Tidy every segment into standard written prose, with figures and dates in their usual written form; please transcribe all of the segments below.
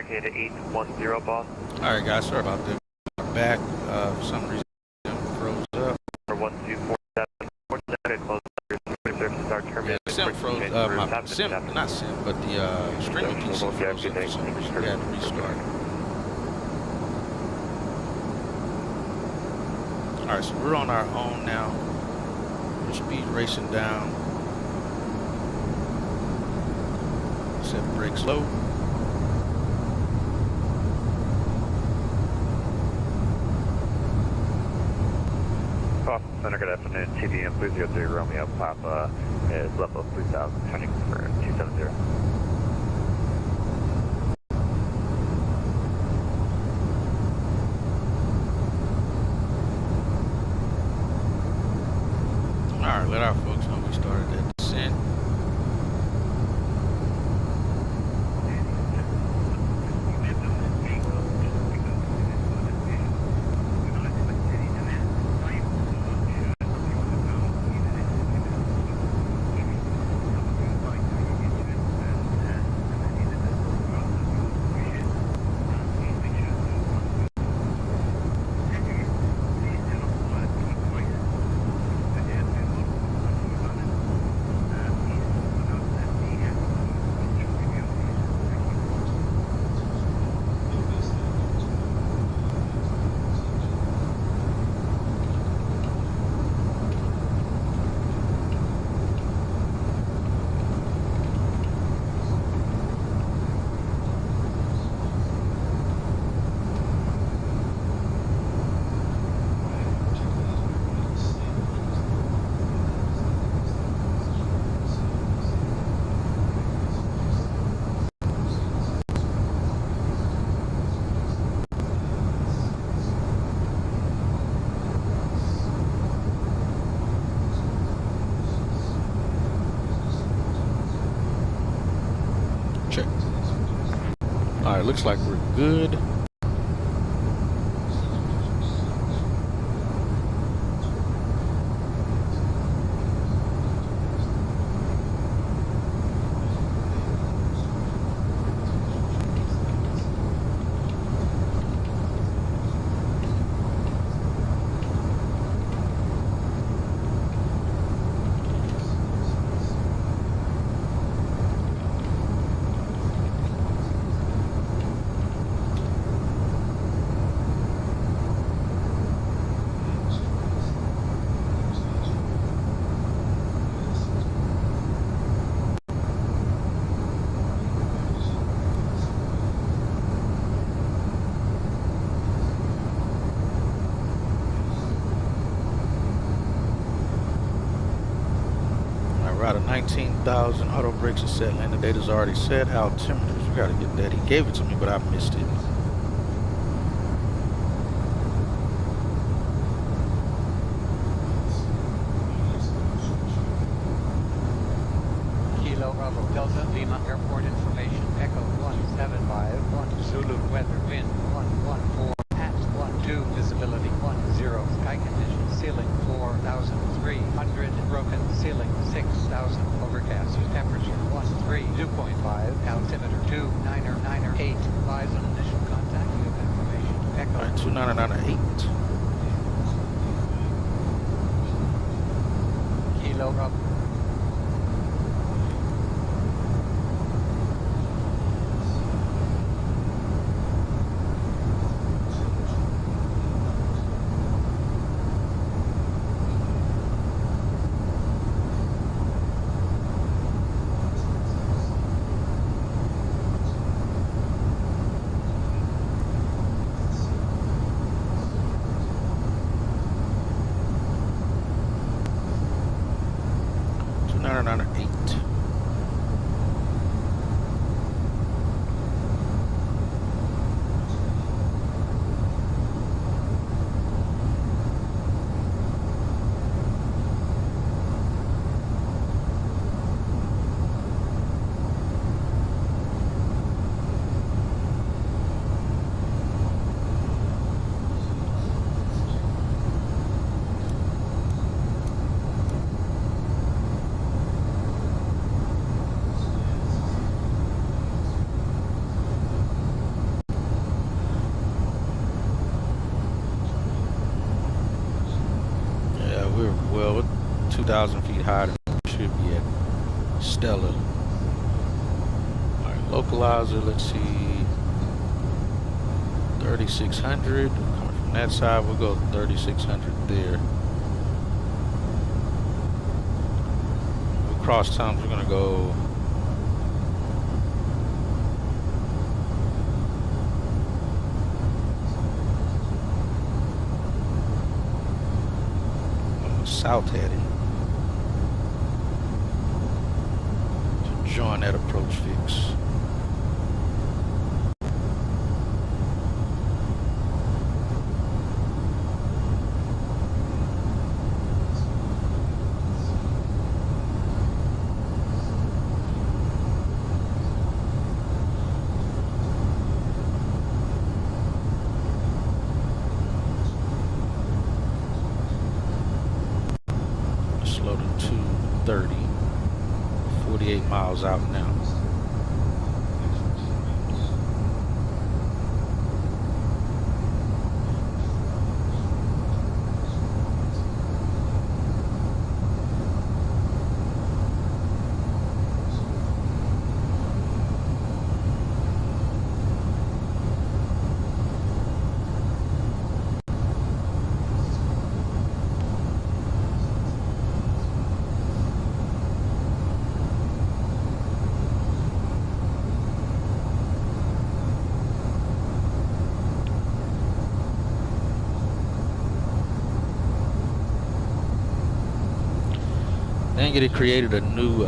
barricade at 810, boss. Alright guys, sorry about that. Back, for some reason froze up. 1247, close services are terminated. Yeah, sim froze, not sim, but the streaming PC froze up for some reason. We had to restart. Alright, so we're on our own now. We're speed racing down. Set brakes low. Center, good afternoon. TBM 303 Romeo Papa is level 3000, turning for 270. Alright, let our folks know we started that descent. Check. Alright, looks like we're good. Out of 19,000, auto brakes are set, landing data's already set, altimeters, we gotta get that. He gave it to me, but I missed it. Kilo Bravo Delta Lima Airport information, Echo 1751, Zulu weather, wind 114, at 12, visibility 10, sky conditions, ceiling 4,300, broken ceiling 6,000, overcast, temperature 13, dew point 5, altimeter 2998, advise on initial contact, you have information, Echo. Alright, 2998. Kilo Bravo. we're well 2,000 feet higher than we should be at Stella. Alright, localizer, let's see, 3,600. Coming from that side, we'll go 3,600 there. Cross times, we're gonna go south heading to join that approach fix. Slow to 230, 48 miles out now. Dang it! It created a new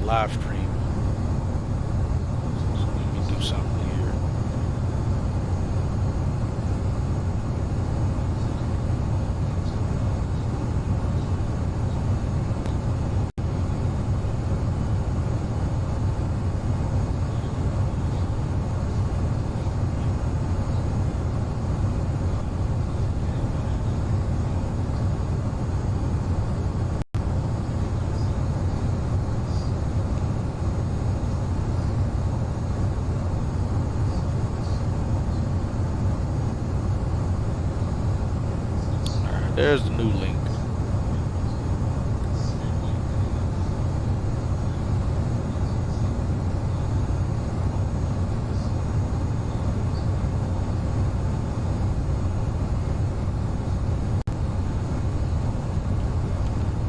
live stream. So let me do something here. There's the new link.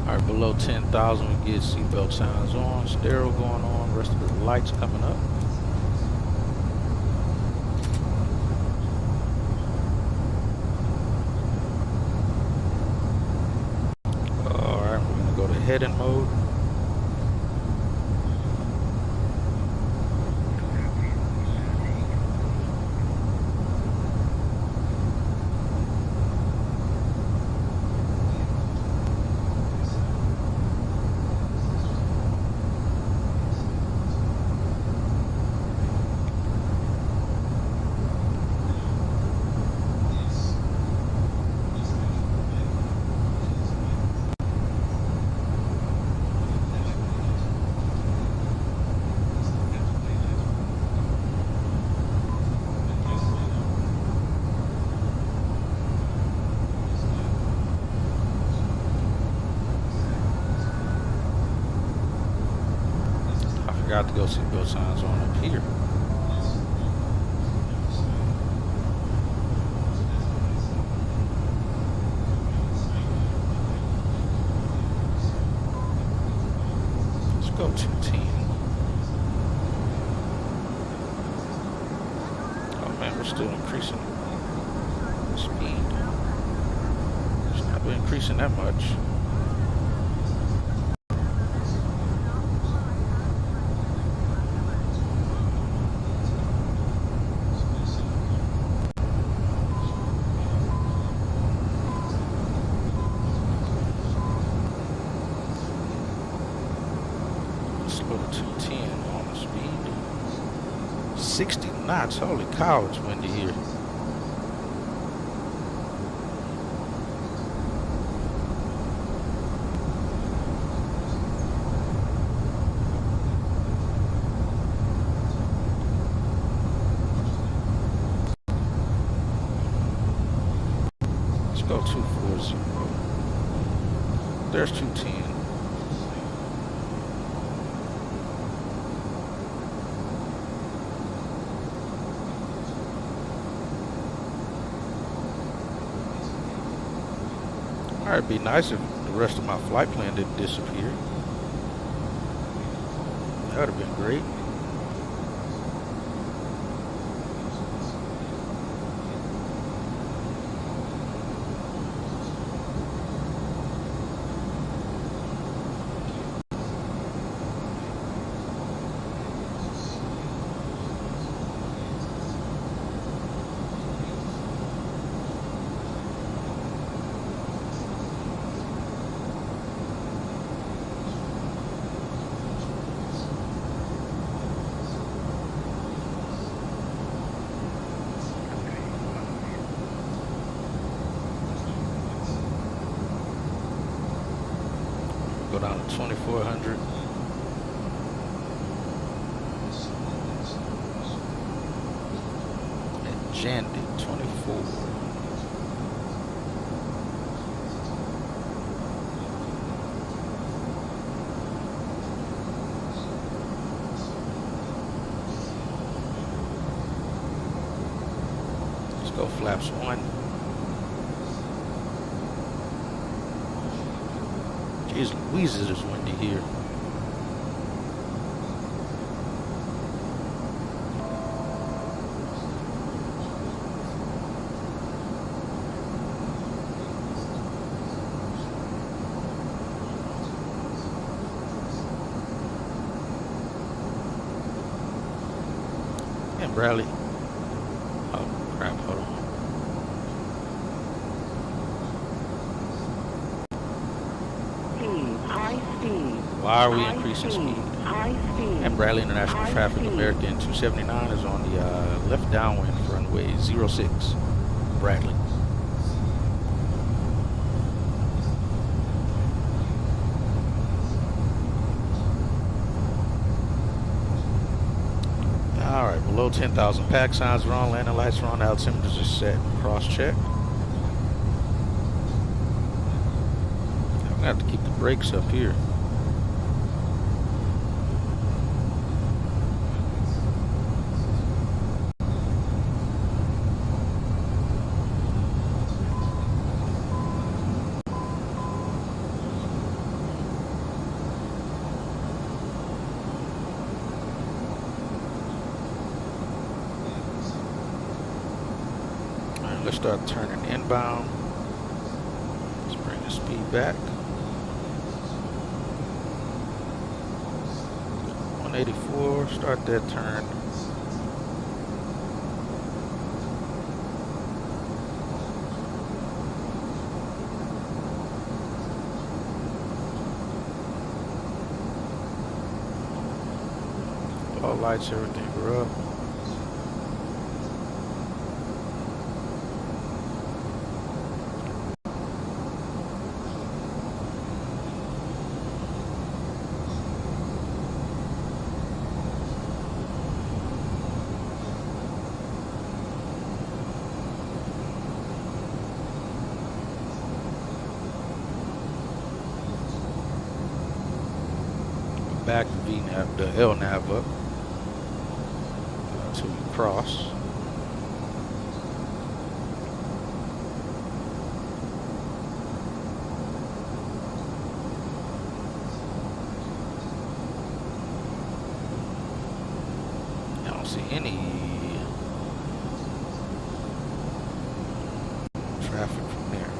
Alright, below 10,000 we get seatbelt signs on, stereo going on, rest of the lights coming up. Heading mode. Forgot to go seatbelt signs on up here. Let's go 210. Oh man, we're still increasing the speed. It's not been increasing that much. Go to 210 on the speed. 60 knots. Holy cow, it's windy here. go 240. There's 210. Alright, it'd be nice if the rest of my flight plan didn't disappear. That would have been great. Go down to 2400. And Jandy 24. Let's go flaps 1. Jeez Louise, it is windy here. And Bradley. Oh crap, hold on. Why are we increasing speed? And Bradley International Traffic American 279 is on the left downwind for runway 06. Bradley. Alright, below 10,000 pack signs are on, landing lights are on, altimeters are set, cross check. I'm gonna have to keep the brakes up here. Let's start turning inbound. Let's bring the speed back. 184, start that turn. All lights, everything are up. Back the V nav, the L nav up until we cross. I don't see any traffic from there.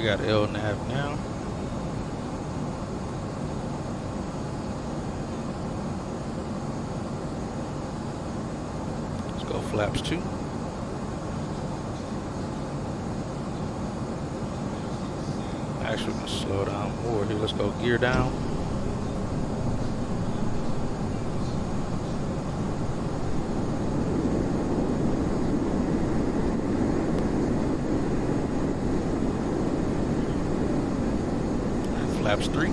we got LNAV now. Let's go flaps 2. Actually, we can slow down more here. Let's go gear down. Flaps 3.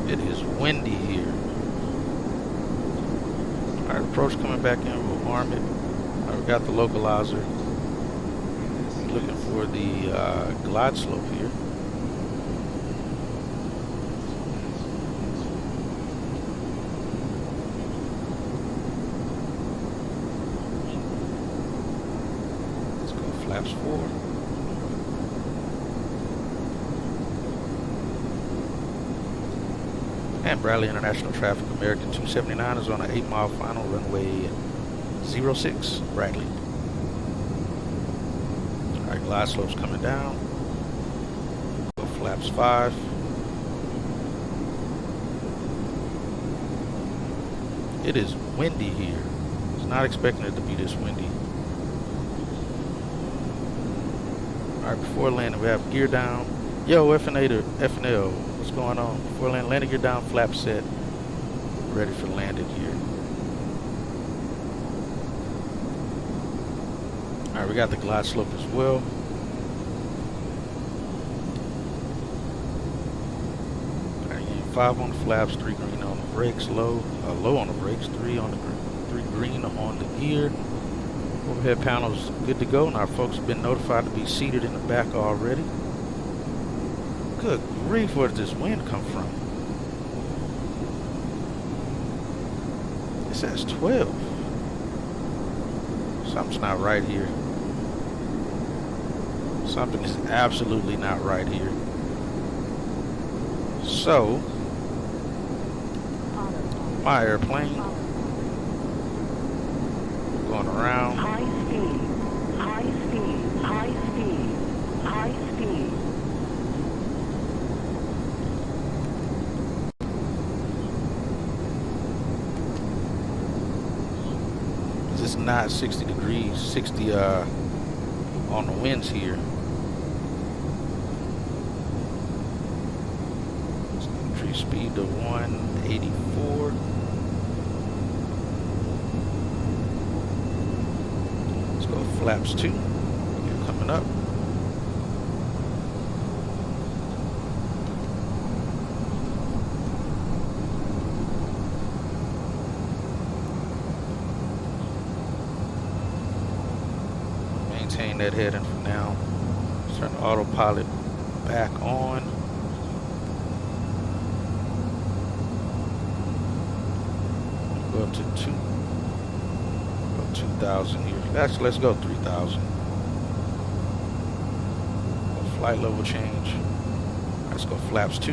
It is windy here. Alright, approach coming back in. We'll arm it. Alright, we got the localizer. Looking for the glide slope here. Let's go flaps 4. And Bradley International Traffic American 279 is on an 8-mile final, runway 06, Bradley. Alright, glide slope's coming down. Go flaps 5. It is windy here. I was not expecting it to be this windy. Alright, before landing we have gear down. Yo, FNA to FNL, what's going on? Before landing gear down, flap set. Ready for landing here. Alright, we got the glide slope as well. Alright, 5 on the flaps, 3 green on the brakes, low on the brakes, 3 green on the gear. Overhead panel's good to go, and our folks have been notified to be seated in the back already. Good grief, where did this wind come from? It says 12. Something's not right here. Something is absolutely not right here. So, my airplane going around. High speed, high speed, high speed, high speed. It's not 60 degrees, 60 on the winds here. Tree speed to 184. Let's go flaps 2. Coming up. Maintain that heading for now. Turn the autopilot back on. Go up to 2,000 here. Actually, let's go 3,000. Flight level change. Let's go flaps 2.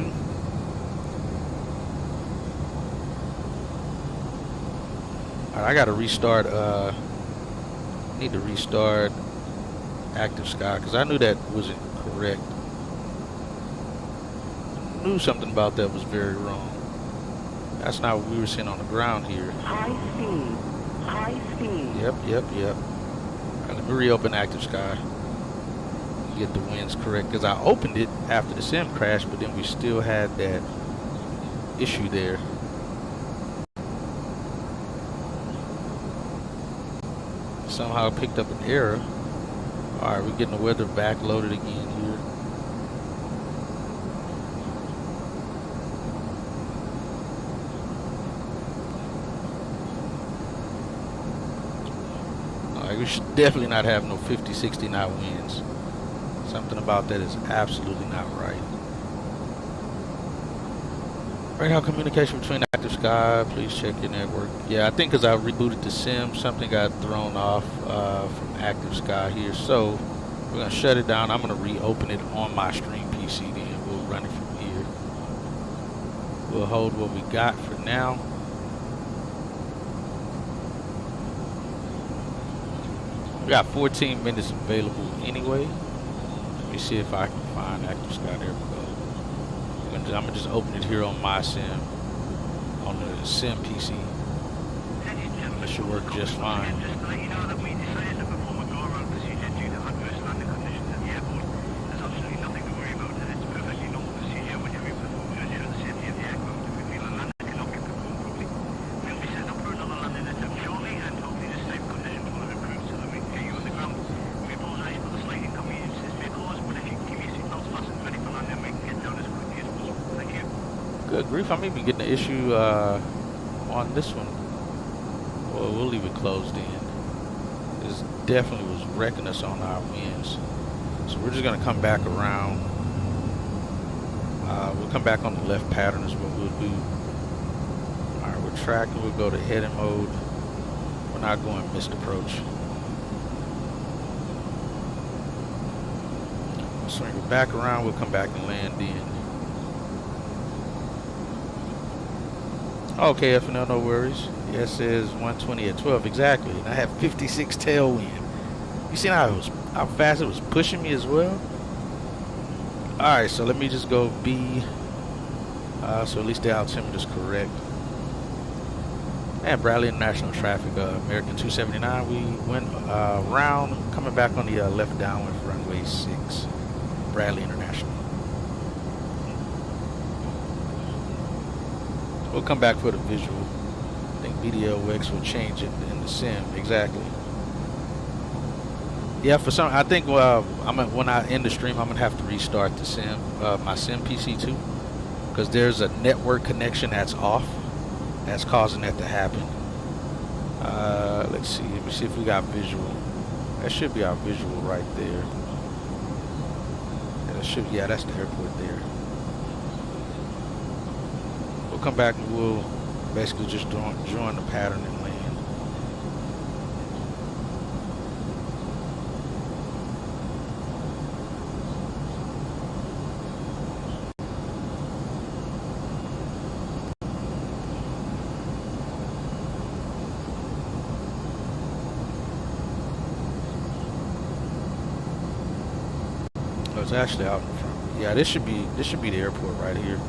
Alright, I gotta restart. Need to restart active sky because I knew that wasn't correct. I knew something about that was very wrong. That's not what we were seeing on the ground here. High speed, high speed. Yep. Alright, let me reopen active sky. Get the winds correct because I opened it after the sim crash, but then we still had that issue there. Somehow picked up an error. Alright, we're getting the weather back loaded again here. Alright, we should definitely not have no 50, 60 knot winds. Something about that is absolutely not right. Right now, communication between active sky. Please check your network. Yeah, I think because I rebooted the sim, something got thrown off from active sky here. So we're gonna shut it down. I'm gonna reopen it on my stream PC. Then we'll run it from here. We'll hold what we got for now. We got 14 minutes available anyway. Let me me see if I can find active sky. There we go. I'm gonna just open it here on my sim, on the sim PC. It should work just fine. Just to let you know that we decided to perform a go-around procedure due to adverse landing conditions at the airport. There's absolutely nothing to worry about, and it's a perfectly normal procedure when we perform to ensure the safety of the aircraft. If we feel a landing cannot be performed properly, we'll be set up for another landing attempt shortly, and hopefully the safe conditions will have improved so that we can get you on the ground. We apologise for the slight inconvenience this may cause, but if you can keep your seatbelts fastened ready for landing, we can get down as quickly as possible. Thank you. Good grief, I'm even getting an issue on this one. Well, we'll leave it closed in. This definitely was wrecking us on our winds. So we're just gonna come back around. We'll come back on the left pattern is what we'll do. All right, we're tracking, we'll go to heading mode. We're not going missed approach. We'll swing it back around, we'll come back and land in. Okay, FNL, no worries. Yes, it says 120 at 12 exactly, and I have 56 tailwind. You see how fast it was pushing me as well? All right, so let me just go B. So at least the altimeter is correct. And Bradley International traffic, American 279. We went round, coming back on the left downwind for runway 6, Bradley International. We'll come back for the visual. I think BDLX will change it in the sim. Exactly. Yeah, for some, I think when I end the stream, I'm gonna have to restart the sim, my sim PC too, because there's a network connection that's off, that's causing that to happen. Let's see. Let me see if we got visual. That should be our visual right there. Yeah, that should. Yeah, that's the airport there. We'll come back and we'll basically just join the pattern and land. Oh, it's actually out in front. Yeah, this should be the airport right here.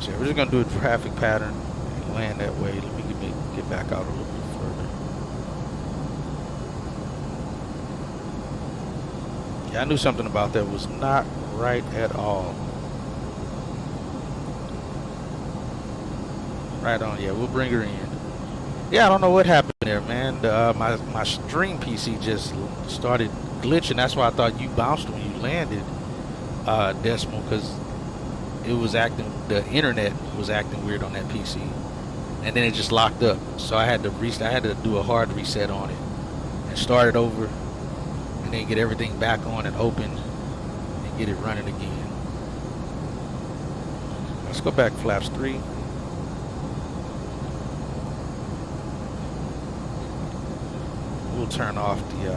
So we're just gonna do a traffic pattern and land that way. Let me get back out a little bit further. Yeah, I knew something about that was not right at all. Right on. Yeah, we'll bring her in. Yeah, I don't know what happened there, man. My stream PC just started glitching. That's why I thought you bounced when you landed, Decimal, because it was acting, the internet was acting weird on that PC, and then it just locked up. So I had to do a hard reset on it and start it over, and then get everything back on and open and get it running again. Let's go back flaps 3. We'll turn off the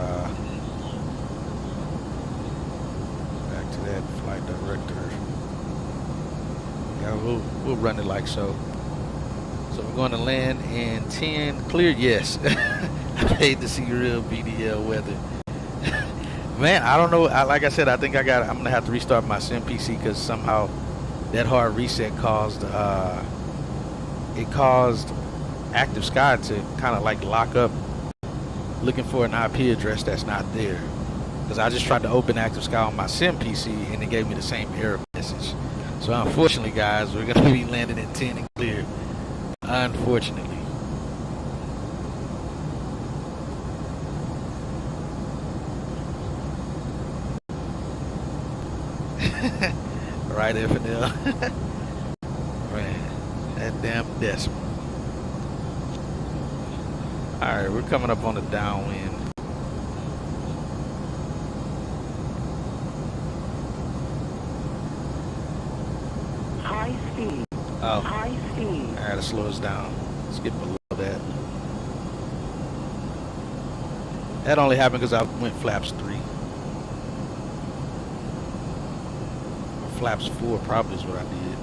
back to that flight director. Yeah, we'll run it like so. So we're going to land in 10. Cleared, yes. I paid to see real BDL weather. Man, I don't know. Like I said, I think I'm gonna have to restart my sim PC because somehow that hard reset caused Active Sky to kind of like lock up, looking for an IP address that's not there. Because I just tried to open Active Sky on my sim PC and it gave me the same error message. So unfortunately, guys, we're gonna be landing at 10 and clear. Unfortunately. Right, FNL. Man, that damn Decimal. Alright, we're coming up on the downwind. High speed. Oh. High speed. Alright, let's slow us down. Let's get below that. That only happened because I went flaps 3. Or flaps 4 probably is what I did.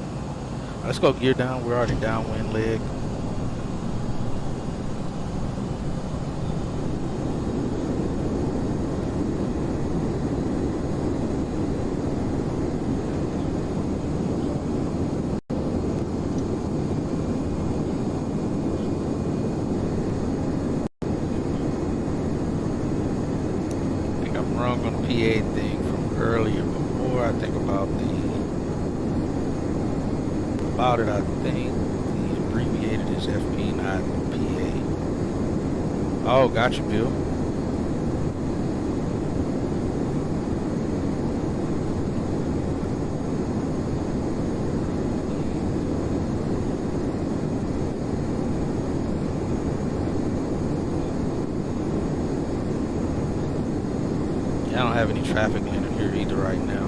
Right, let's go gear down. We're already downwind leg. PA thing from earlier, but more I think about it, I think the abbreviated is FP, not PA. Oh, gotcha, Bill. I don't have any traffic lane in here either right now.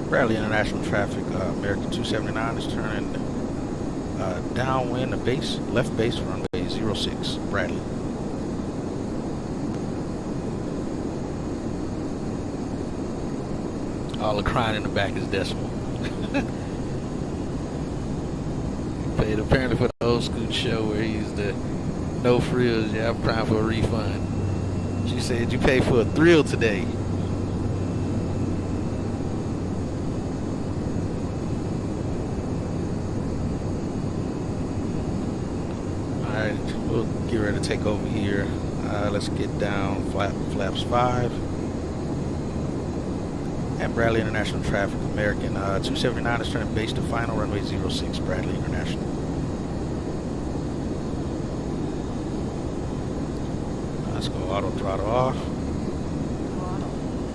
Bradley International traffic, American 279 is turning downwind of base, left base, runway 06, Bradley. All the crying in the back is decimal. Paid apparently for the old school show where he's the no frills. Yeah, I'm crying for a refund. She said, you paid for a thrill today. We'll get ready to take over here. Let's get down flaps 5. And Bradley International traffic, American 279 is turning base to final, runway 06, Bradley International. Let's go auto throttle off.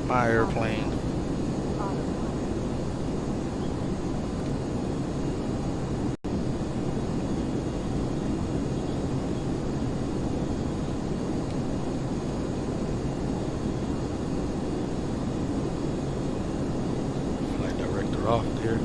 My airplane. Off there.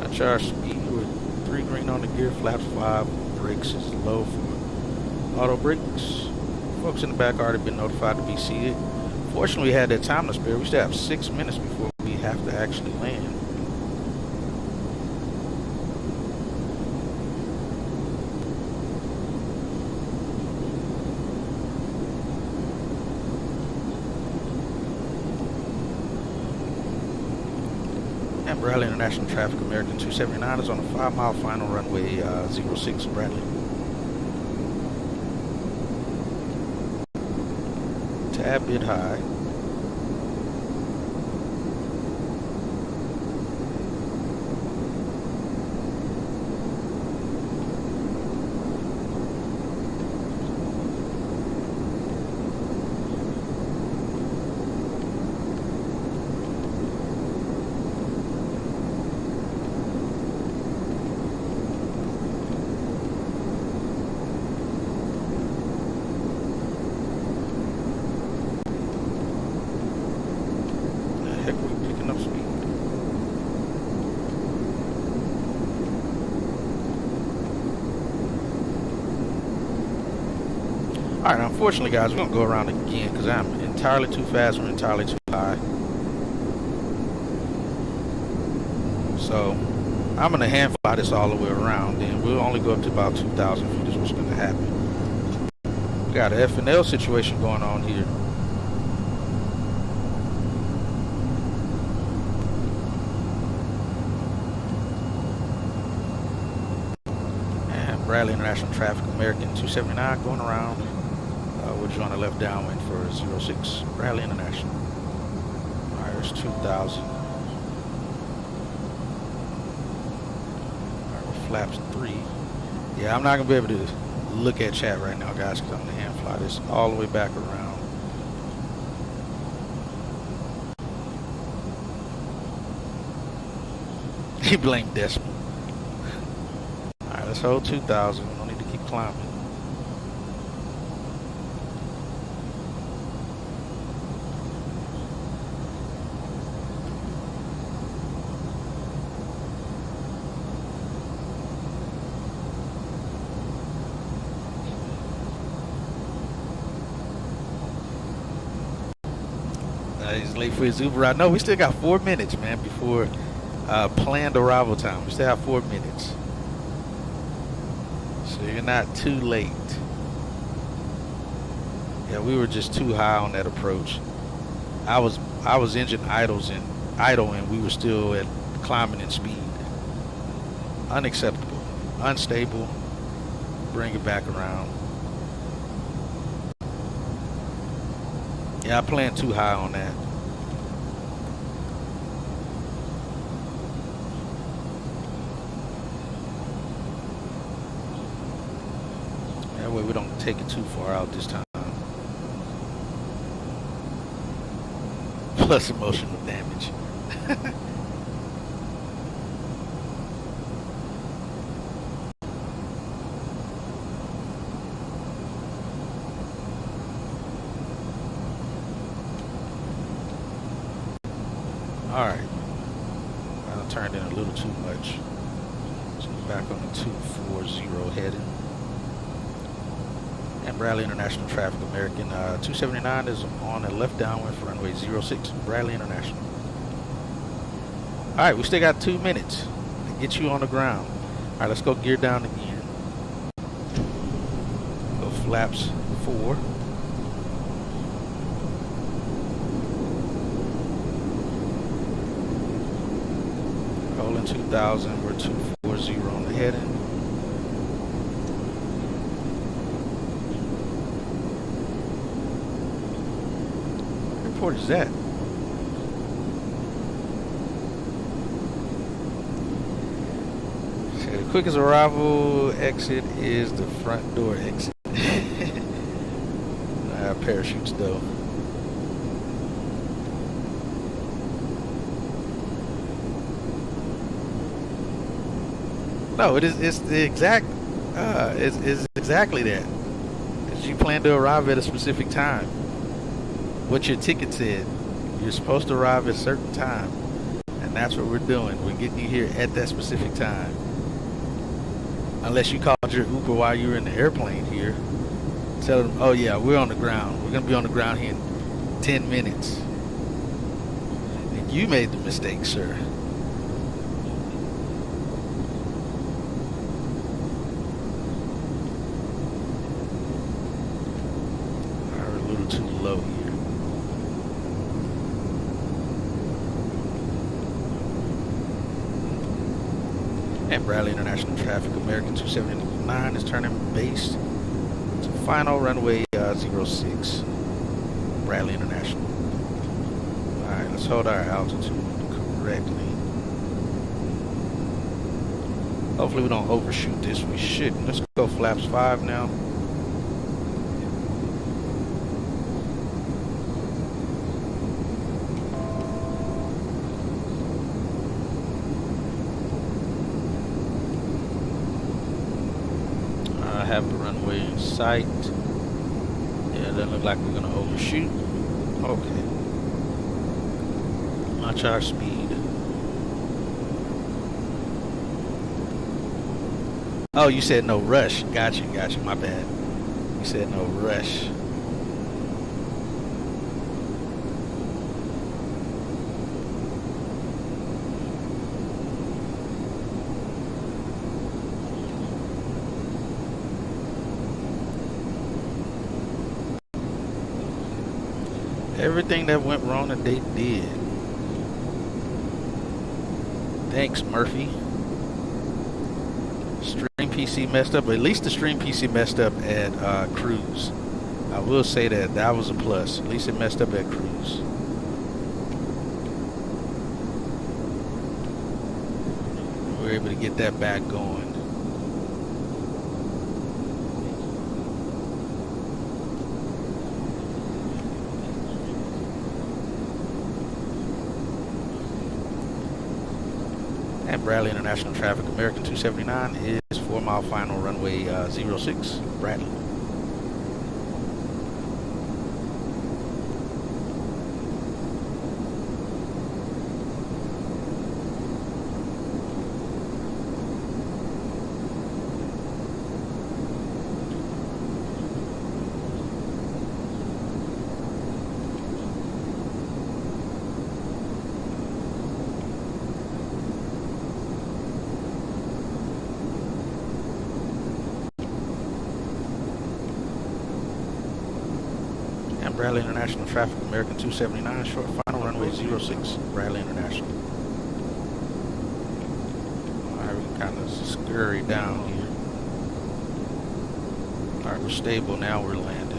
I charge speed with 3 green on the gear, flaps 5, brakes is low for auto brakes. Folks in the back already been notified to be seated. Fortunately, we had that time to spare. We still have 6 minutes before we have to actually land. Bradley International traffic, American 279 is on a 5-mile final, runway 06, Bradley. Tad bit high. Alright, unfortunately guys, we're going to go around again because I'm entirely too fast or entirely too high. So, I'm going to hand fly this all the way around, then we'll only go up to about 2,000 feet is what's going to happen. We got an F&L situation going on here. And Bradley International traffic, American 279 going around. We're just on the left downwind for 06, Bradley International. Alright, there's 2,000. Alright, we're flaps 3. Yeah, I'm not going to be able to look at chat right now, guys, because I'm going to hand fly this all the way back around. He blamed decimal. Alright, let's hold 2,000. We don't need to keep climbing. He's late for his Uber ride. No, we still got 4 minutes, man, before planned arrival time. We still have 4 minutes. So you're not too late. Yeah, we were just too high on that approach. I was engine idle and we were still at climbing in speed. Unacceptable. Unstable. Bring it back around. Yeah, I planned too high on that. That way we don't take it too far out this time. Plus emotional damage. Alright. I turned in a little too much. Let's go back on the 240 heading. Bradley International Traffic American 279 is on a left downwind for runway 06, Bradley International. Alright, we still got 2 minutes to get you on the ground. Alright, let's go gear down again. Go flaps 4. Rolling 2,000, we're 240 on the heading. What is that? So the quickest arrival exit is the front door exit. Parachutes though. No, it's the exact it's exactly that. Because you plan to arrive at a specific time. What your ticket said. You're supposed to arrive at a certain time. And that's what we're doing. We're getting you here at that specific time. Unless you called your Uber while you were in the airplane here. Tell them, oh yeah, we're on the ground. We're going to be on the ground here in 10 minutes. And you made the mistake, sir. We're a little too low here. And Bradley International Traffic American 279 is turning base to final runway 06, Bradley International. Alright, let's hold our altitude correctly. Hopefully we don't overshoot this. We shouldn't. Let's go flaps 5 now. Have the runway in sight. Yeah, it doesn't look like we're gonna overshoot. Okay. Watch our speed. Oh, you said no rush. Gotcha, my bad. You said no rush. Everything that went wrong that they did. Thanks, Murphy. Stream PC messed up, but at least the stream PC messed up at cruise. I will say that was a plus. At least it messed up at cruise. We were able to get that back going. And Alright, Bradley International Traffic, American 279 is 4 mile final runway 06, Bradley. Bradley International Traffic, American 279, short final runway 06, Bradley International. Alright, we can kind of scurry down here. Alright, we're stable now, we're landing.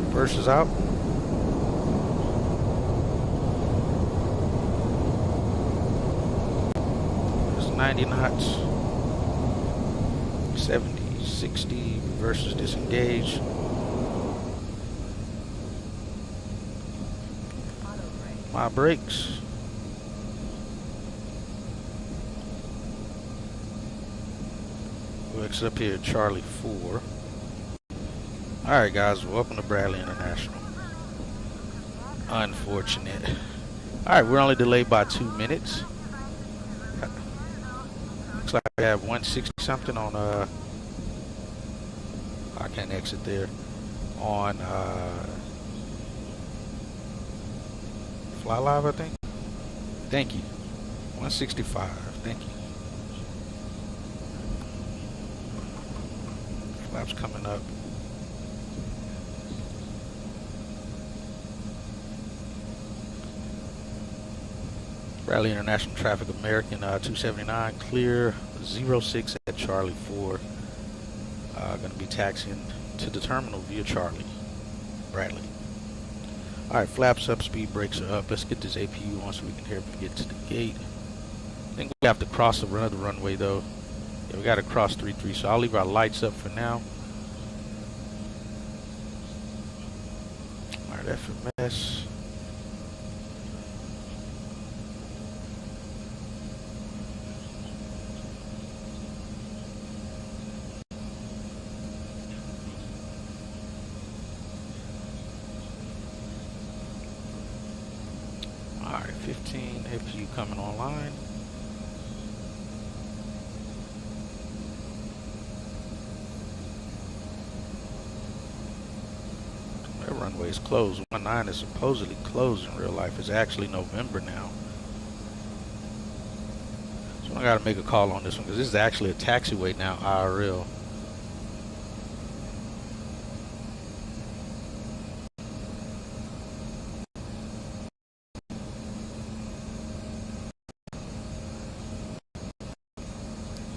Reverse is out. It's 90 knots. 70, 60, reverse is disengaged. My brakes. We'll exit up here at Charlie 4. Alright guys, welcome to Bradley International. Unfortunate. Alright, we're only delayed by 2 minutes. Looks like I have 160 something on I can't exit there. On Fly Live, I think. Thank you. 165, thank you. Flaps coming up. Bradley International Traffic, American 279, clear 06 at Charlie 4. Going to be taxiing to the terminal via Charlie, Bradley. Alright, flaps up, speed brakes are up. Let's get this APU on so we can hear if we get to the gate. I think we have to cross another runway though. Yeah, we got to cross 33, so I'll leave our lights up for now. Alright, FMS. Alright, 15 APU coming online. That runway is closed. 19 is supposedly closed in real life. It's actually November now. So I gotta make a call on this one because this is actually a taxiway now, IRL.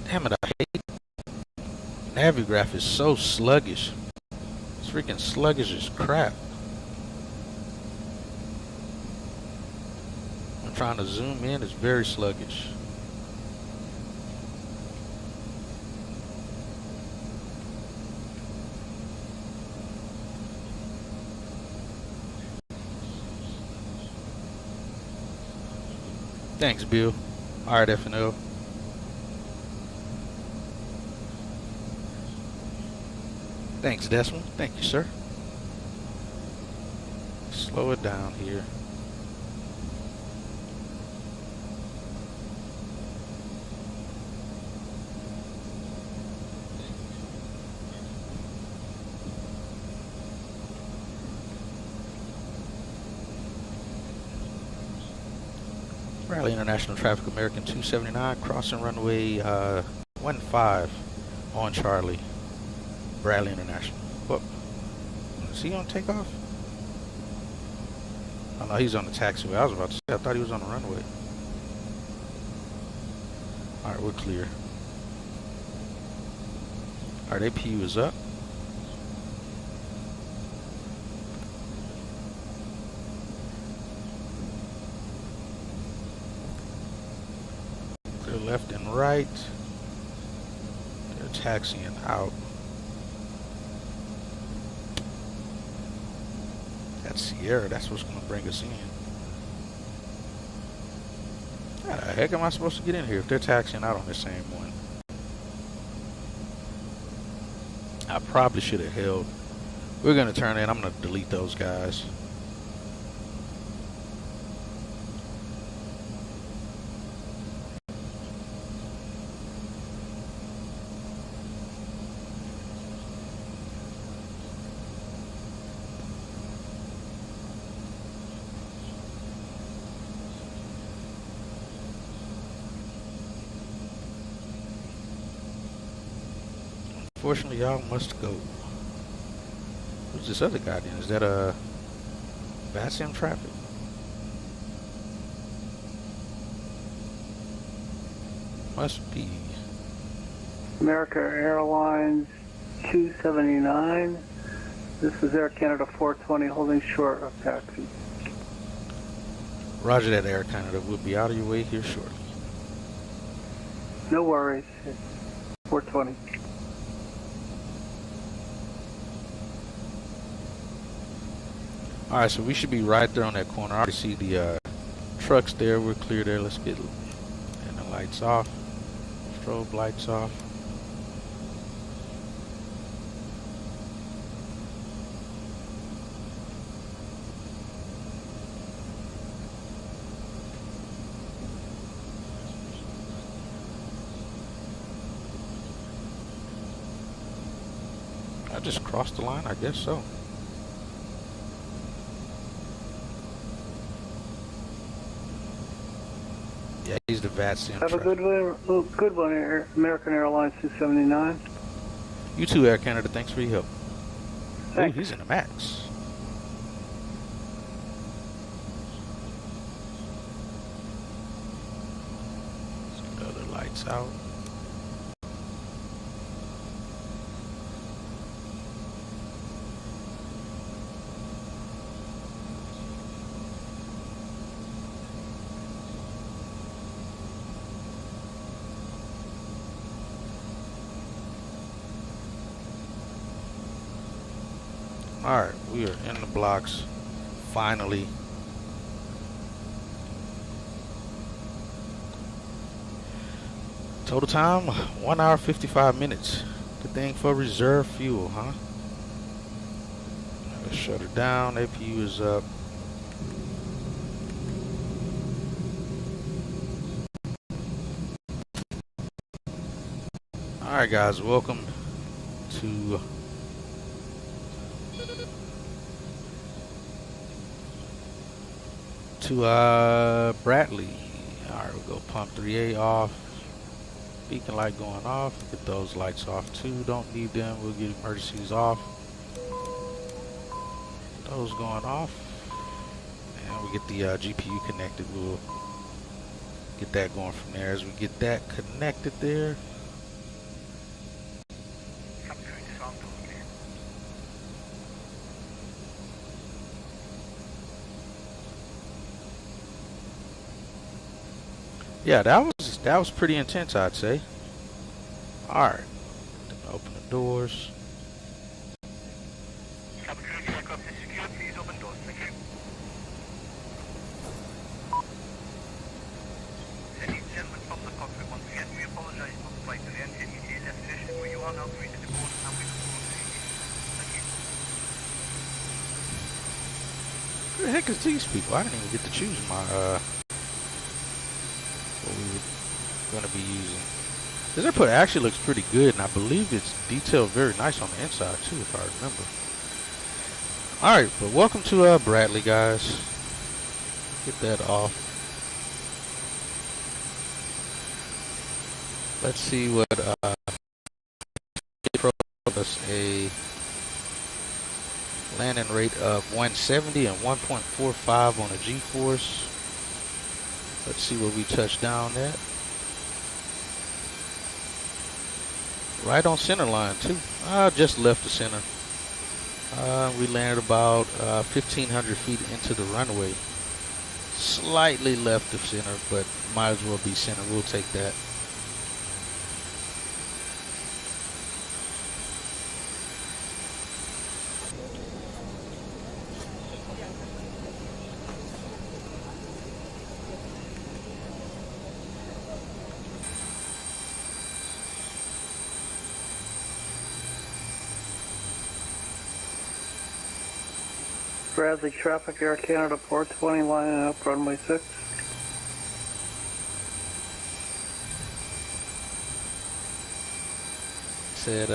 Damn it, I hate Navigraph is so sluggish. It's freaking sluggish as crap. I'm trying to zoom in, it's very sluggish. Thanks, Bill. Alright, FNL. Thanks, Decimal. Thank you, sir. Slow it down here. Bradley International Traffic, American 279, crossing runway 15 on Charlie. Bradley International. What? Is he on takeoff? Oh no, he's on the taxiway. I was about to say, I thought he was on the runway. Alright, we're clear. Alright, APU is up. left and right. They're taxiing out. That's Sierra. That's what's going to bring us in. How the heck am I supposed to get in here if they're taxiing out on the same one? I probably should have held. We're going to turn in. I'm going to delete those guys. Unfortunately, y'all must go. Who's this other guy then? Is that a VRAM traffic? Must be. America Airlines 279. This is Air Canada 420 holding short of taxi. Roger that, Air Canada. We'll be out of your way here shortly. No worries. 420. Alright, so we should be right there on that corner. I already see the trucks there. We're clear there. Let's get and the lights off. Strobe lights off. I just crossed the line, I guess so. Yeah, he's the VATSIM. Have a good one, American Airlines 279. You too, Air Canada. Thanks for your help. Thanks. Ooh, he's in the max. Let's get the other lights out. Alright, we are in the blocks, finally. Total time, 1 hour 55 minutes. Good thing for reserve fuel, huh? Let's shut her down, APU is up. Alright guys, welcome to Bradley. Alright, we'll go pump 3A off. Beacon light going off. Get those lights off too. Don't need them. We'll get emergencies off. Those going off. And we get the GPU connected. We'll get that going from there. As we get that connected there. Yeah, that was pretty intense, I'd say. All right, open the doors. Please open doors. Thank you. Ladies and gentlemen, from the cockpit once again, we apologize for the flight delay and your destination where you are now free to deport and we look forward to seeing you. Thank you. Who the heck is these people? I didn't even get to choose my what we were going to be using. This airport actually looks pretty good, and I believe it's detailed very nice on the inside too, if I remember. Alright, but welcome to Bradley, guys. Get that off. Let's see what us a landing rate of 170 and 1.45 on a G-force. Let's see where we touch down at. Right on center line too. Just left the center. We landed about 1,500 feet into the runway. Slightly left of center, but might as well be center. We'll take that. Bradley traffic, Air Canada Port 20, lining up runway 6. Said,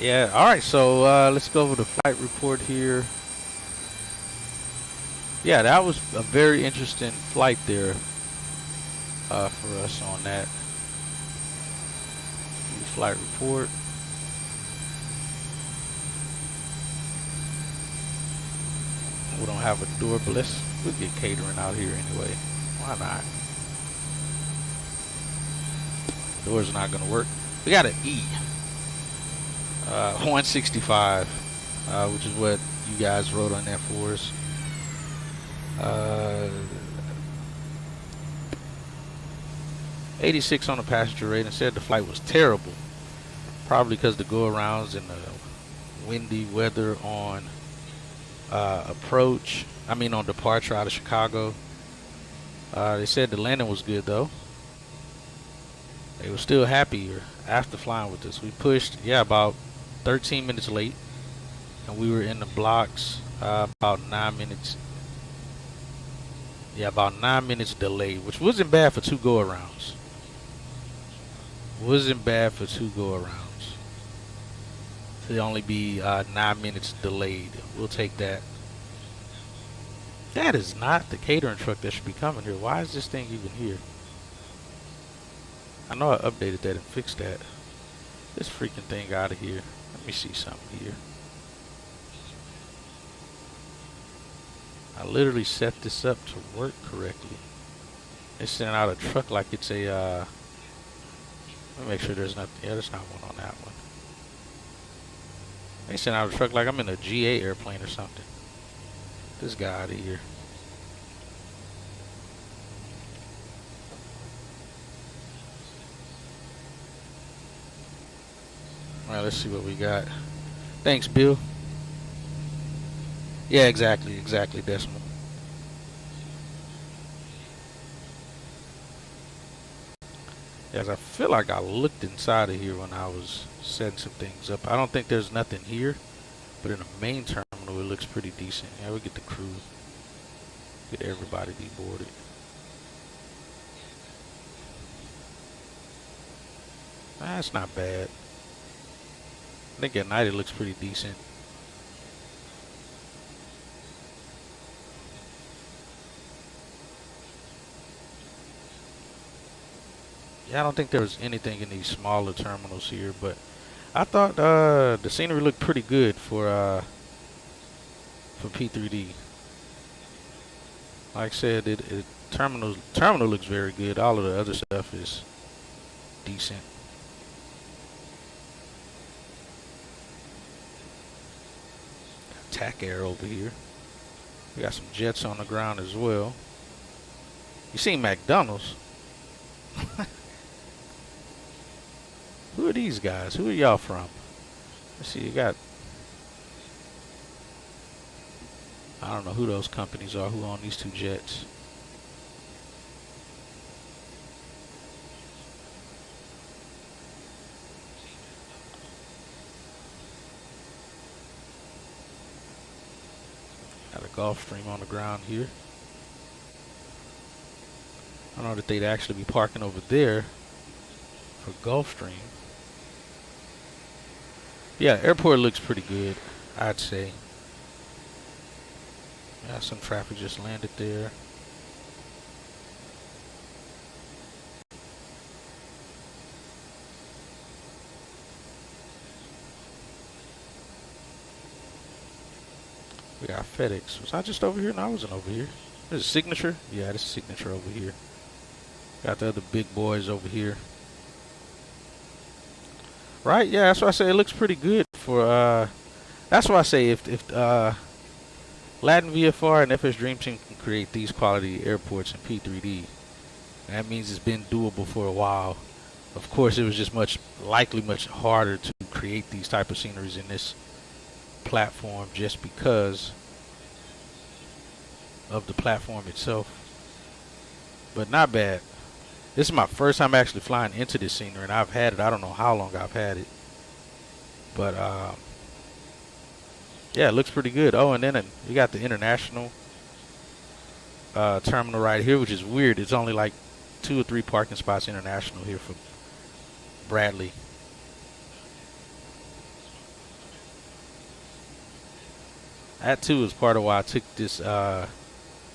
yeah, alright, so let's go over the flight report here. Yeah, that was a very interesting flight there for us on that. Flight report. We don't have a door, but we'll get catering out here anyway. Why not? Door's not gonna work. We got an E. 165, which is what you guys wrote on there for us. 86 on the passenger rating. Said the flight was terrible, probably because the go-arounds and the windy weather on on departure out of Chicago. They said the landing was good though. They were still happier after flying with us. We pushed, about 13 minutes late, and we were in the blocks about 9 minutes. Yeah, about 9 minutes delayed, which wasn't bad for two go-arounds. Wasn't bad for two go-arounds. To only be 9 minutes delayed. We'll take that. That is not the catering truck that should be coming here. Why is this thing even here? I know I updated that and fixed that. This freaking thing out of here. Let me see something here. I literally set this up to work correctly. They sent out a truck like it's a, let me make sure there's nothing, there's not one on that one. They sent out a truck like I'm in a GA airplane or something. This guy out of here. Alright, let's see what we got. Thanks, Bill. Yeah, exactly, Decimal. Yes, I feel like I looked inside of here when I was setting some things up. I don't think there's nothing here, but in the main terminal it looks pretty decent. Yeah, we get the crew, get everybody deboarded. That's not bad. I think at night it looks pretty decent. Yeah, I don't think there was anything in these smaller terminals here, but I thought the scenery looked pretty good for P3D. Like I said, terminal looks very good. All of the other stuff is decent. TAC Air over here. We got some jets on the ground as well. You seen McDonald's? Who are these guys? Who are y'all from? Let's see, you got, I don't know who those companies are who own these two jets. Got a Gulfstream on the ground here. I don't know that they'd actually be parking over there for Gulfstream. Yeah, airport looks pretty good, I'd say. Yeah, some traffic just landed there. We got FedEx. Was I just over here? No, I wasn't over here. This is Signature? Yeah, this is Signature over here. Got the other big boys over here. Right? Yeah, that's why I say it looks pretty good for, that's why I say if Latin VFR and FS Dream Team can create these quality airports in P3D, that means it's been doable for a while. Of course, it was just much harder to create these type of sceneries in this platform just because of the platform itself. But not bad. This is my first time actually flying into this scenery, and I've had it, I don't know how long I've had it. But yeah, it looks pretty good. Oh, and then you got the international terminal right here, which is weird. It's only like 2 or 3 parking spots international here for Bradley. That too is part of why I took this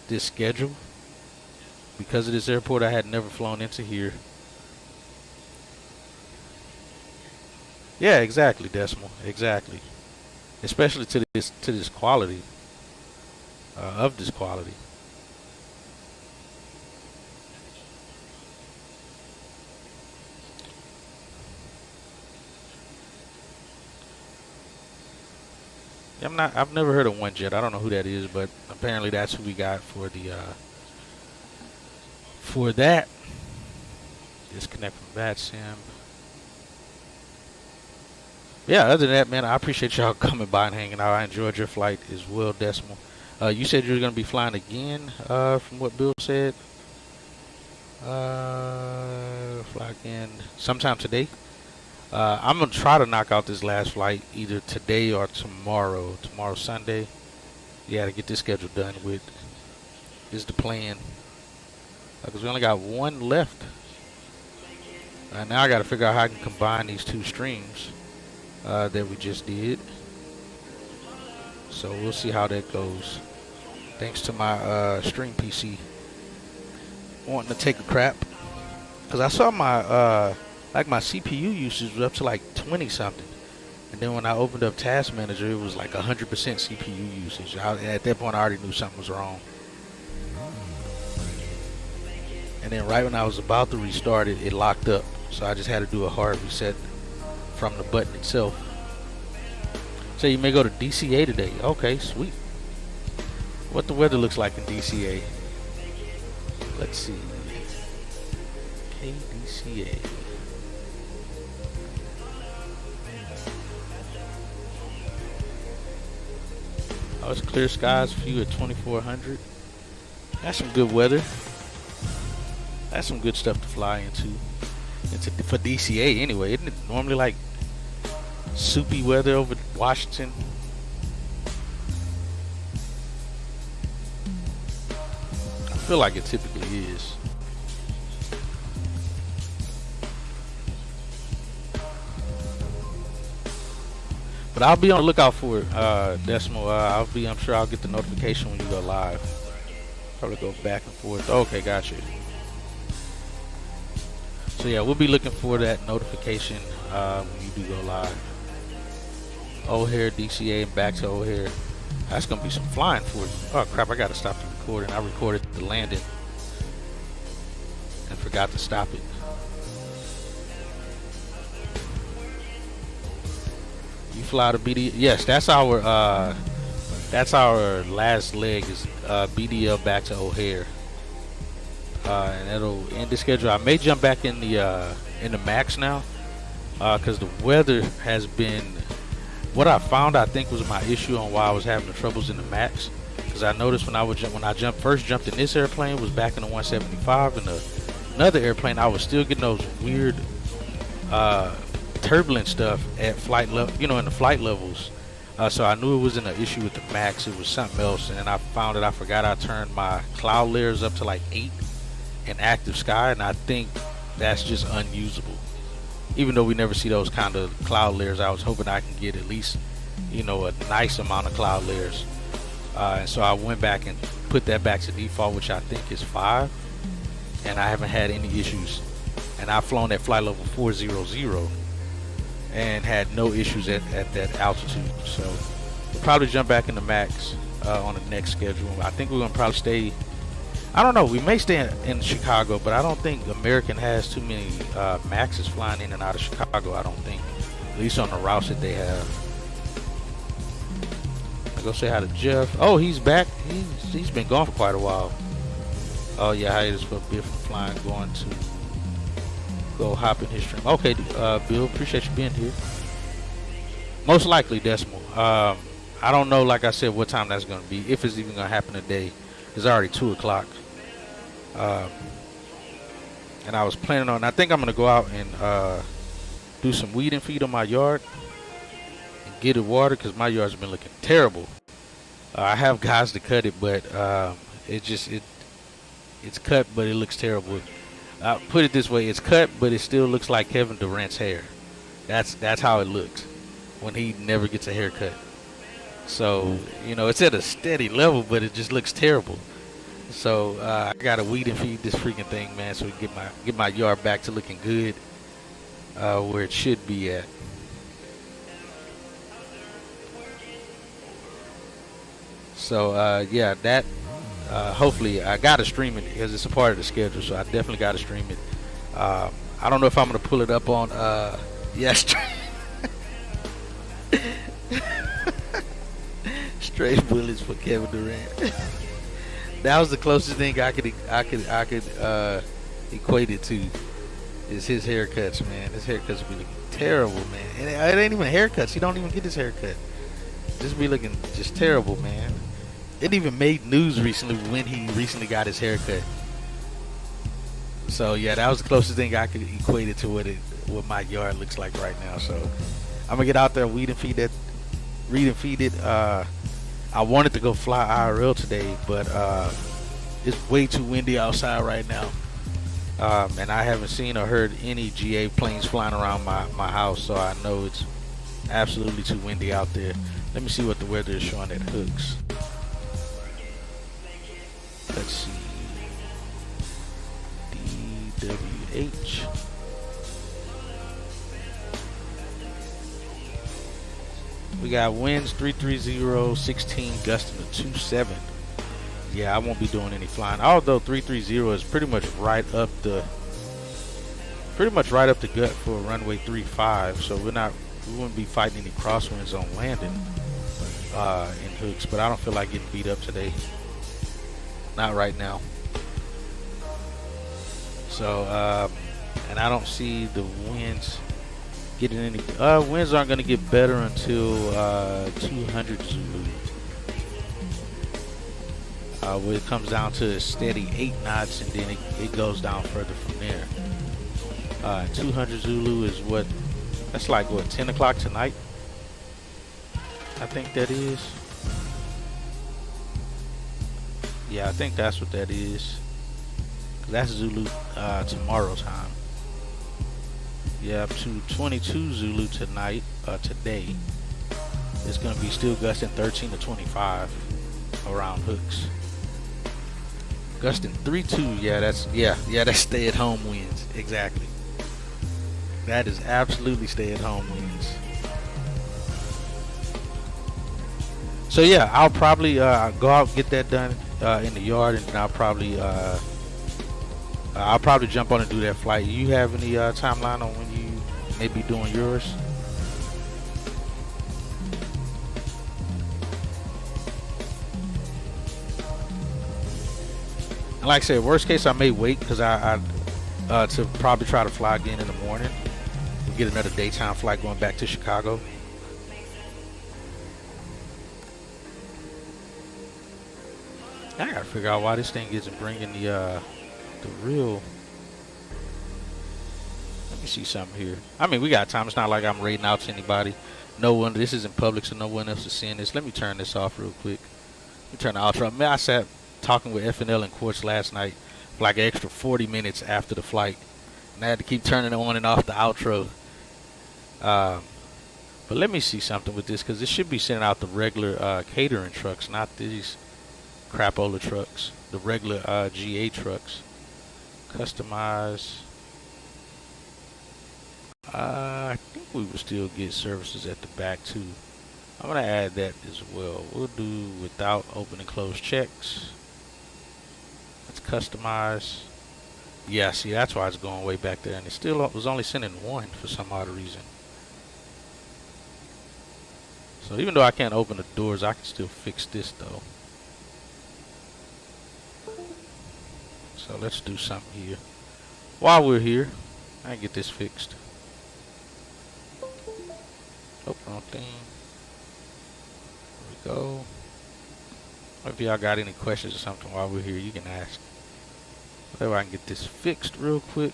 this schedule. Because of this airport, I had never flown into here. Yeah, exactly, Decimal. Exactly. Especially to this quality. Of this quality. I've never heard of OneJet. I don't know who that is, but apparently that's who we got for the for that. Disconnect from VATSIM. Yeah, other than that, man, I appreciate y'all coming by and hanging out. I enjoyed your flight as well, Decimal. You said you were going to be flying again, from what Bill said. Fly again sometime today. I'm going to try to knock out this last flight either today or tomorrow. Tomorrow's Sunday. Yeah, to get this schedule done with. Is the plan. Because we only got one left. Now I got to figure out how I can combine these 2 streams that we just did. So we'll see how that goes. Thanks to my stream PC wanting to take a crap. Because I saw my like my CPU usage was up to like 20 something. And then when I opened up Task Manager, it was like 100% CPU usage. At that point I already knew something was wrong. And then right when I was about to restart it, it locked up. So I just had to do a hard reset from the button itself. So you may go to DCA today. Okay, sweet. What the weather looks like in DCA. Let's see. KDCA. Oh, it's clear skies, view at 2400. That's some good weather. That's some good stuff to fly into. For DCA anyway. Isn't it normally like soupy weather over Washington? I feel like it typically is. But I'll be on the lookout for it, Decimal. I'm sure I'll get the notification when you go live. Probably go back and forth. Okay, gotcha. So yeah, we'll be looking for that notification when you do go live. O'Hare, DCA, and back to O'Hare. That's gonna be some flying for you. Oh crap! I gotta stop the recording. I recorded the landing and forgot to stop it. You fly to BD. Yes, that's our last leg is BDL back to O'Hare. And it'll end the schedule. I may jump back in the Max now, because the weather has been what I found. I think was my issue on why I was having the troubles in the Max. Because I noticed when I first jumped in this airplane was back in the 175, and another airplane I was still getting those weird turbulent stuff at flight level, in the flight levels. So I knew it wasn't an issue with the Max. It was something else, and then I found that I forgot I turned my cloud layers up to like 8 in active sky, and I think that's just unusable. Even though we never see those kind of cloud layers, I was hoping I can get at least a nice amount of cloud layers, and so I went back and put that back to default, which I think is 5, and I haven't had any issues. And I've flown at flight level 400 and had no issues at that altitude. So we'll probably jump back in the Max on the next schedule. I think we're gonna probably stay, I don't know, we may stay in Chicago, but I don't think American has too many Maxes flying in and out of Chicago. I don't think, at least on the routes that they have. I go say hi to Jeff. Oh, he's back. He's been gone for quite a while. Oh yeah, hiatus for Bill from flying, going to go hop in his stream. Okay, Bill, appreciate you being here. Most likely Decimal. I don't know, like I said, what time that's going to be, if it's even going to happen today. It's already 2 o'clock. And I was planning on, I think I'm going to go out and do some weed and feed on my yard. get it watered because my yard's been looking terrible. I have guys to cut it, but it's cut, but it looks terrible. I'll put it this way: it's cut, but it still looks like Kevin Durant's hair. That's how it looks when he never gets a haircut. So you know, it's at a steady level, but it just looks terrible. So I gotta weed and feed this freaking thing, man, so we can get my yard back to looking good, where it should be at. So yeah, that hopefully I gotta stream it because it's a part of the schedule. So I definitely gotta stream it. I don't know if I'm gonna pull it up on straight bullets for Kevin Durant. That was the closest thing I could equate it to, is his haircuts, man. His haircuts be looking terrible, man. And it ain't even haircuts. He don't even get his haircut. Just be looking just terrible, man. It even made news recently when he recently got his haircut. So yeah, that was the closest thing I could equate it to what my yard looks like right now. So I'm gonna get out there, weed and feed it. I wanted to go fly IRL today, but it's way too windy outside right now, and I haven't seen or heard any GA planes flying around my house, so I know it's absolutely too windy out there. Let me see what the weather is showing at Hooks. Let's see. DWH. We got winds 330, 16, gusting to 27. Yeah, I won't be doing any flying. Although 330 is pretty much right up the gut for runway 35. So we wouldn't be fighting any crosswinds on landing in Hooks. But I don't feel like getting beat up today. Not right now. So and I don't see the winds getting any. Winds aren't going to get better until 200 Zulu. Where it comes down to a steady 8 knots, and then it goes down further from there. 200 Zulu is that's like 10 o'clock tonight, I think that is. Yeah, I think that's what that is. That's Zulu tomorrow time. Yeah, up to 22 Zulu tonight, today. It's going to be still gusting 13 to 25 around Hooks. Gusting 3-2, that's stay-at-home winds. Exactly. That is absolutely stay-at-home winds. So yeah, I'll probably go out and get that done in the yard, and then I'll probably jump on and do that flight. You have any timeline on when you may be doing yours? And like I said, worst case I may wait because I to probably try to fly again in the morning. We'll get another daytime flight going back to Chicago. I gotta figure out why this thing isn't bringing the real. Let me see something here. I mean, we got time. It's not like I'm raiding out to anybody. No one. This isn't public, so no one else is seeing this. Let me turn this off real quick. Let me turn the outro. Man, I sat talking with FNL and Quartz last night for like an extra 40 minutes after the flight, and I had to keep turning on and off the outro. But let me see something with this, because it should be sending out the regular catering trucks, not these crapola trucks, the regular GA trucks. Customize. I think we will still get services at the back too. I'm gonna add that as well. We'll do without open and close checks. Let's customize. Yeah, see, that's why it's going way back there, and it still was only sending one for some odd reason. So even though I can't open the doors, I can still fix this though. So let's do something here. While we're here, I can get this fixed. Oh, wrong thing. There we go. If y'all got any questions or something while we're here, you can ask. Whatever, I can get this fixed real quick.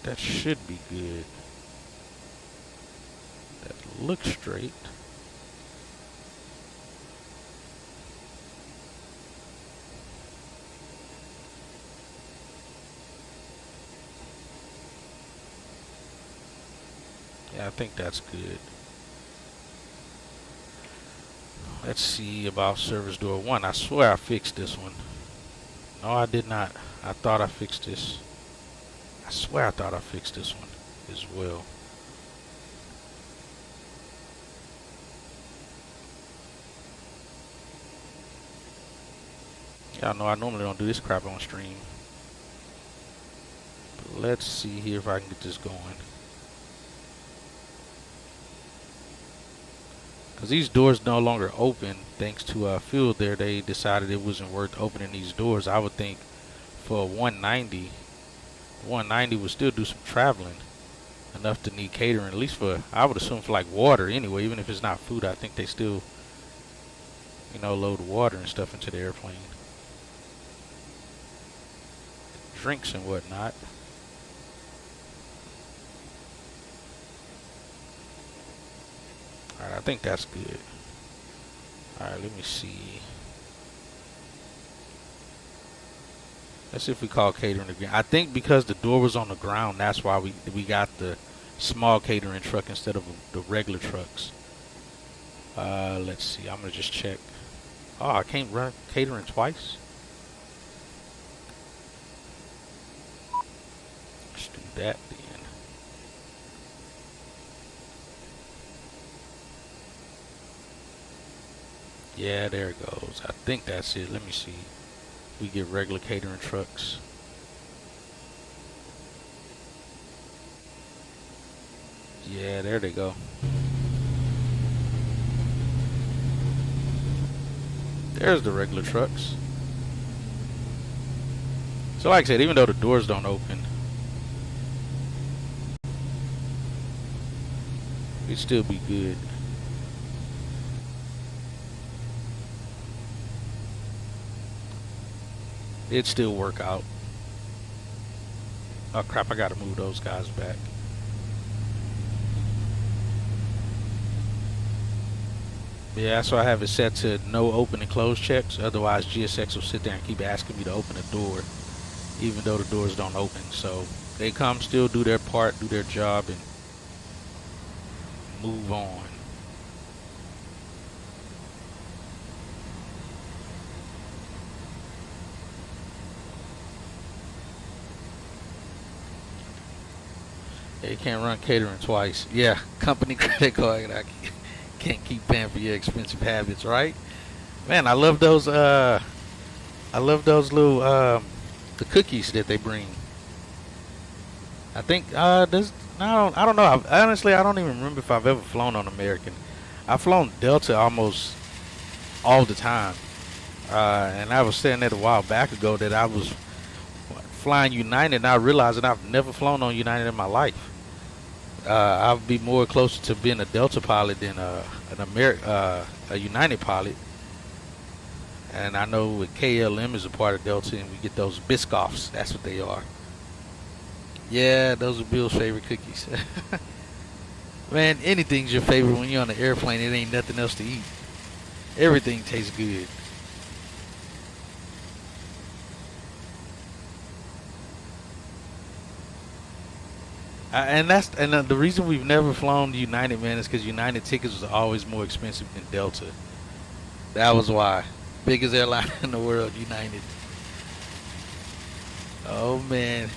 that should be good. That looks straight. Yeah, I think that's good. Let's see about service door 1. I swear I fixed this one. No, I did not. I thought I fixed this. I swear I thought I fixed this one as well. Y'all know I normally don't do this crap on stream. But let's see here if I can get this going. Because these doors no longer open thanks to Field there. They decided it wasn't worth opening these doors. I would think for a 190 would still do some traveling enough to need catering, at least for, I would assume, for like water anyway. Even if it's not food, I think they still, you know, load water and stuff into the airplane, drinks and whatnot. Alright, I think that's good. Alright, let me see. Let's see if we call catering again. I think because the door was on the ground, that's why we got the small catering truck instead of the regular trucks. Let's see. I'm gonna just check. Oh, I can't run catering twice. Let's do that then. Yeah, there it goes. I think that's it. Let me see. We get regular catering trucks. Yeah, there they go. There's the regular trucks. So like I said, even though the doors don't open, it'd still be good. It'd still work out. Oh crap, I gotta move those guys back. Yeah, so I have it set to no open and close checks. Otherwise, GSX will sit there and keep asking me to open the door, even though the doors don't open. So they come, still do their part, do their job, and move on. Yeah, you can't run catering twice. Yeah, company credit card. I can't keep paying for your expensive habits, right? Man, I love those. I love those little the cookies that they bring. I think this. I don't know. Honestly, I don't even remember if I've ever flown on American. I've flown Delta almost all the time, and I was saying that a while back ago that I was flying United, and I realized that I've never flown on United in my life. I'll be more closer to being a Delta pilot than a United pilot. And I know with KLM is a part of Delta, and we get those Biscoffs. That's what they are. Yeah, those are Bill's favorite cookies. Man, anything's your favorite when you're on the airplane. It ain't nothing else to eat. Everything tastes good. And the reason we've never flown United, man, is because United tickets was always more expensive than Delta. That was why. Biggest airline in the world, United. Oh man,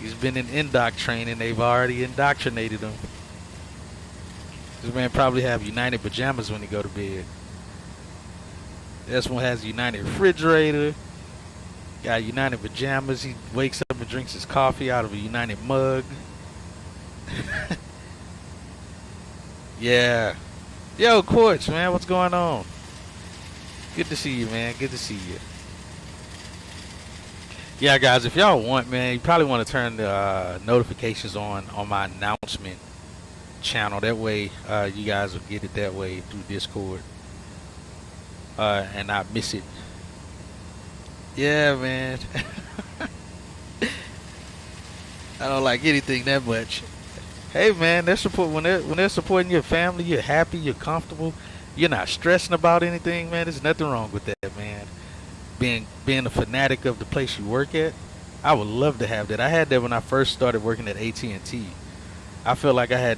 he's been in indoc training. They've already indoctrinated him. This man probably have United pajamas when he go to bed. This one has United refrigerator. Got United pajamas. He wakes up and drinks his coffee out of a United mug. Yeah. Yo, Coach, man, what's going on? Good to see you, man. Good to see you. Yeah, guys, if y'all want, man, you probably want to turn the notifications on my announcement channel. That way, you guys will get it that way through Discord and not miss it. Yeah, man. I don't like anything that much. Hey man, they're when they're supporting your family, you're happy, you're comfortable, you're not stressing about anything, man. There's nothing wrong with that, man. Being a fanatic of the place you work at, I would love to have that. I had that when I first started working at AT&T. I felt like I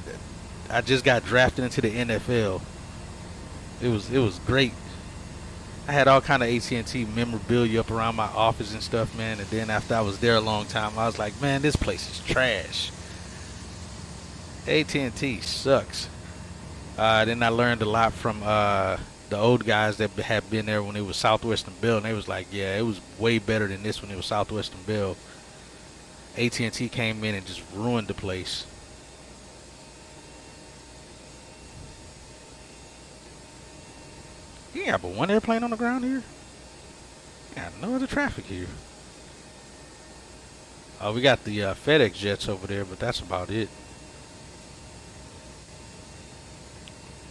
just got drafted into the NFL. It was great. I had all kind of AT&T memorabilia up around my office and stuff, man. And then after I was there a long time, I was like, man, this place is trash. AT&T sucks. Then I learned a lot from the old guys that had been there when it was Southwestern Bell, and they was like, yeah, it was way better than this when it was Southwestern Bell. AT&T came in and just ruined the place. You ain't got but one airplane on the ground here? Got no other traffic here. We got the FedEx jets over there, but that's about it.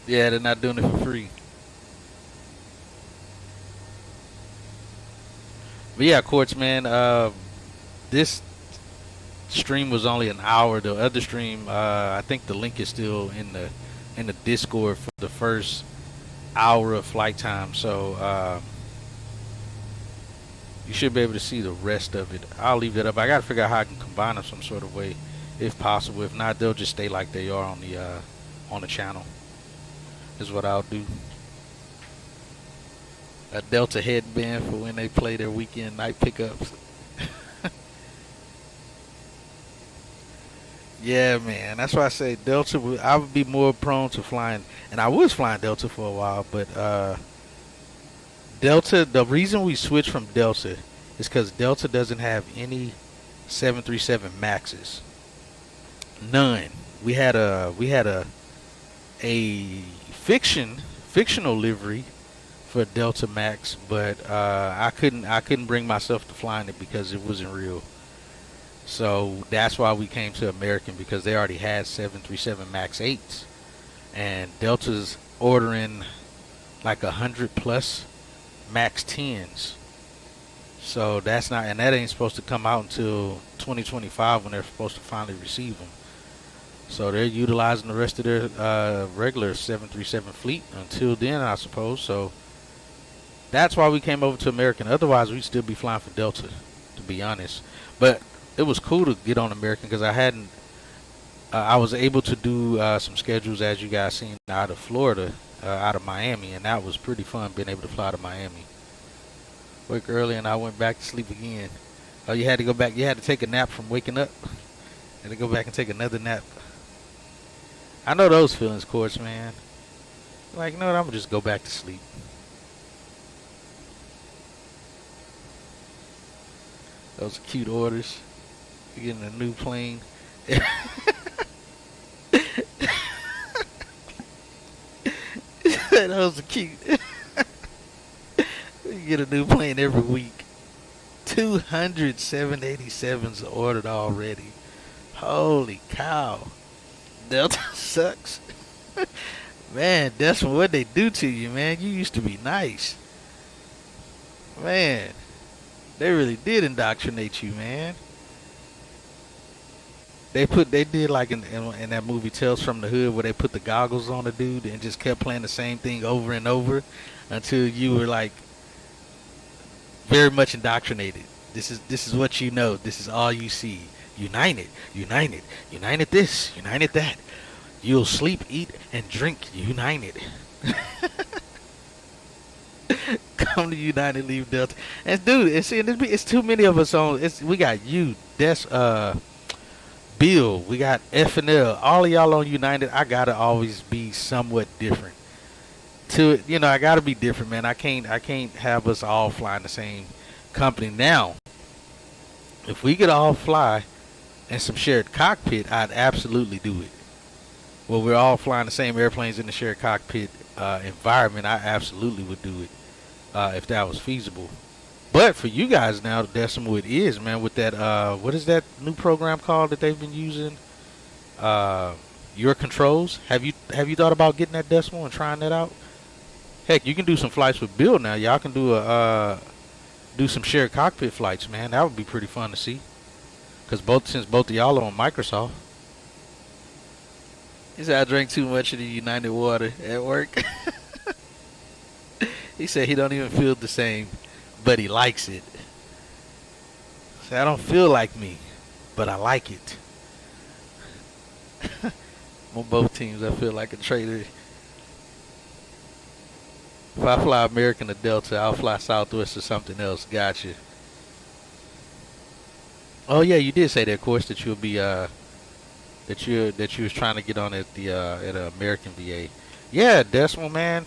Yeah, they're not doing it for free. But yeah, Quartz, man, this stream was only an hour. The other stream, I think the link is still in the Discord for the first hour of flight time. So you should be able to see the rest of it. I'll leave that up. I gotta figure out how I can combine them some sort of way, if possible. If not, they'll just stay like they are on the channel. Is what I'll do. A Delta headband for when they play their weekend night pickups. Yeah, man. That's why I say Delta. I would be more prone to flying, and I was flying Delta for a while, but Delta. The reason we switched from Delta is because Delta doesn't have any 737 Maxes. None. We had a fictional livery for Delta Max, but I couldn't bring myself to flying it because it wasn't real. So that's why we came to American, because they already had 737 Max 8s, and Delta's ordering like 100 plus Max 10s. So that's not, and that ain't supposed to come out until 2025 when they're supposed to finally receive them. So they're utilizing the rest of their regular 737 fleet until then, I suppose. So that's why we came over to American. Otherwise, we'd still be flying for Delta, to be honest. But it was cool to get on American because I was able to do some schedules, as you guys seen, out of Florida, out of Miami, and that was pretty fun being able to fly to Miami. Wake early and I went back to sleep again. Oh, you had to go back. You had to take a nap from waking up. Had to go back and take another nap. I know those feelings, Quartz, man. Like, you know what? I'm gonna just go back to sleep. Those are cute orders. You're getting a new plane. Those are cute. You get a new plane every week. 200 787s ordered already. Holy cow. Delta sucks. Man, that's what they do to you, man. You used to be nice. Man, they really did indoctrinate you, man. They did like in that movie Tales from the Hood, where they put the goggles on the dude and just kept playing the same thing over and over until you were like very much indoctrinated. This is what you know. This is all you see. United, united, united this, united that. You'll sleep, eat, and drink united. Come to United, leave Delta. And dude, it's too many of us on. We got you, Bill, we got F&L, all of y'all on United. I gotta always be somewhat different. I gotta be different, man. I can't have us all flying the same company. Now, if we could all fly in some shared cockpit, I'd absolutely do it. Well, we're all flying the same airplanes in the shared cockpit environment. I absolutely would do it if that was feasible. But for you guys now, Decimal, it is, man, with that, what is that new program called that they've been using? Your Controls. Have you thought about getting that, Decimal, and trying that out? Heck, you can do some flights with Bill now. Y'all can do some shared cockpit flights, man. That would be pretty fun to see. Cause since both of y'all are on Microsoft. He said I drank too much of the United water at work. He said he don't even feel the same, but he likes it. Say I don't feel like me, but I like it. On both teams, I feel like a traitor. If I fly American or Delta, I'll fly Southwest or something else. Gotcha. Oh yeah, you did say that course that you'll be that you was trying to get on at the at American VA. Yeah, Decimal man.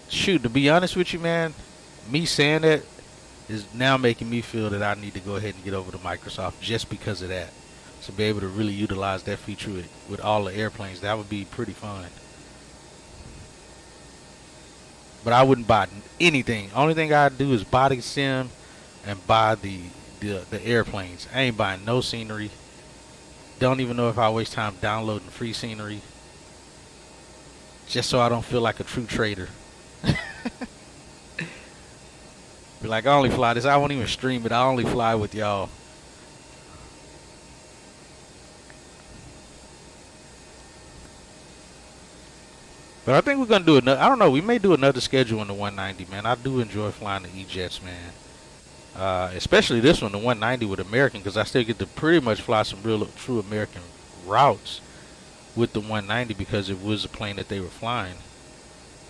Shoot, to be honest with you, man, me saying that is now making me feel that I need to go ahead and get over to Microsoft just because of that. To be able to really utilize that feature with all the airplanes, that would be pretty fun. But I wouldn't buy anything. Only thing I'd do is buy the sim and buy the airplanes. I ain't buying no scenery. Don't even know if I waste time downloading free scenery. Just so I don't feel like a true trader. Be like, I only fly this. I won't even stream it. I only fly with y'all. But I think we're going to do another. I don't know. We may do another schedule in the 190, man. I do enjoy flying the E-Jets, man. Especially this one, the 190 with American, because I still get to pretty much fly some real, true American routes with the 190 because it was a plane that they were flying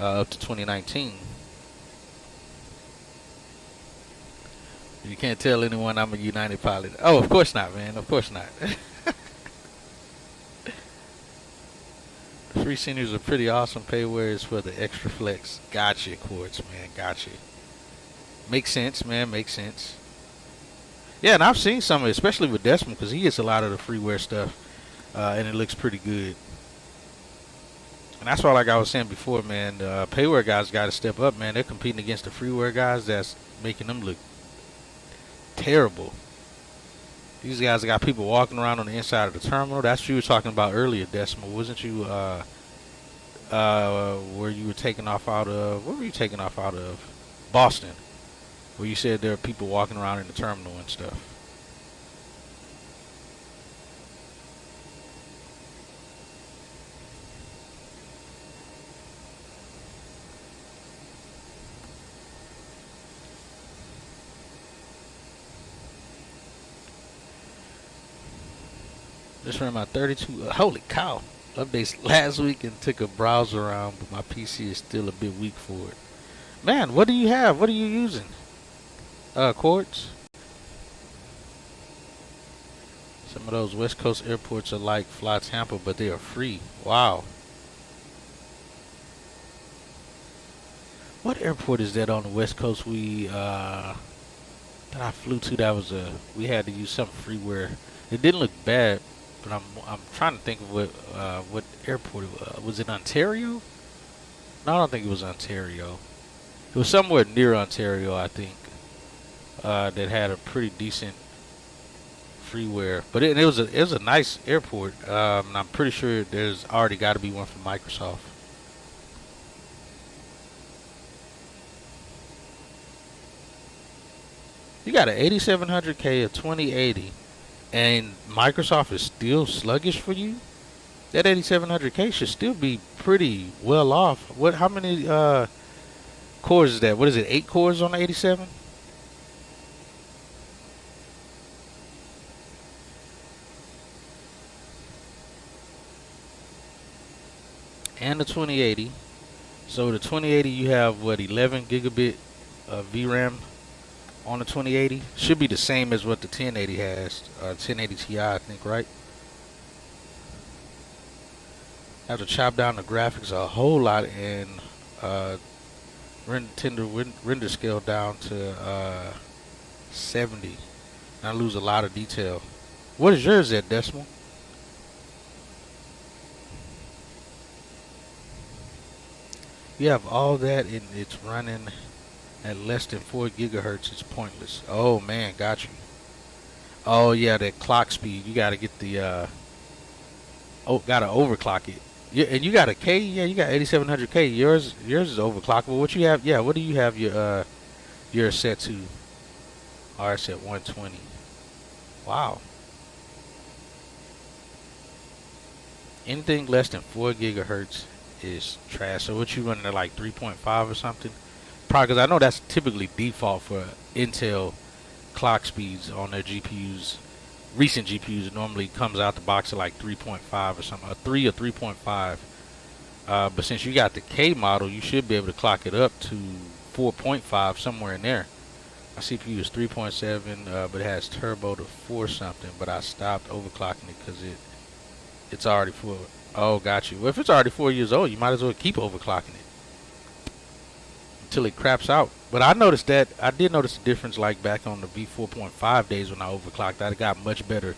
up to 2019. You can't tell anyone I'm a United pilot. Oh, of course not, man. Of course not. Free seniors are pretty awesome. Payware is for the extra flex. Gotcha, Quartz, man. Gotcha. Makes sense, man. Makes sense. Yeah, and I've seen some, especially with Decimal, because he gets a lot of the freeware stuff, and it looks pretty good. And that's why, like I was saying before, man, payware guys got to step up, man. They're competing against the freeware guys that's making them look terrible. These guys got people walking around on the inside of the terminal. That's what you were talking about earlier, Decimal. Wasn't you, where you were taking off out of, where were you taking off out of? Boston. Where you said there are people walking around in the terminal and stuff. Just ran my 32. Holy cow! Updates last week and took a browser around, but my PC is still a bit weak for it. Man, what do you have? What are you using? Quartz. Some of those West Coast airports are like Fly Tampa, but they are free. Wow. What airport is that on the West Coast that I flew to? That was we had to use some freeware. It didn't look bad, but I'm trying to think of what airport it was. Was it Ontario? No, I don't think it was Ontario. It was somewhere near Ontario, I think. That had a pretty decent freeware, but it was a nice airport. And I'm pretty sure there's already got to be one from Microsoft. You got an 8700K, a 2080, and Microsoft is still sluggish for you. That 8700K should still be pretty well off. What? How many cores is that? What is it? 8 cores on the 87? And the 2080. So the 2080 you have what, 11 gigabit VRAM on the 2080. Should be the same as what the 1080 has. 1080 Ti, I think, right? Have to chop down the graphics a whole lot and render scale down to 70. And I lose a lot of detail. What is yours at, Decimal? You have all that and it's running at less than 4 gigahertz. It's pointless. Oh man, got you. Oh yeah, that clock speed. You gotta get the gotta overclock it. Yeah, and you got a K. Yeah, you got 8700K. Yours is overclockable. What you have? Yeah, what do you have your set to? Oh, it's at 120. Wow. Anything less than 4 gigahertz is trash. So what you running at, like 3.5 or something? Probably, because I know that's typically default for Intel clock speeds on their GPUs. Recent GPUs, it normally comes out the box at like 3.5 or something, a 3 or 3.5. But since you got the K model, you should be able to clock it up to 4.5, somewhere in there. My CPU is 3.7, but it has turbo to 4 something. But I stopped overclocking it because it's already 4. Oh, got you. Well, if it's already 4 years old, you might as well keep overclocking it until it craps out. But I noticed that, I did notice a difference like back on the V4.5 days when I overclocked. I got much better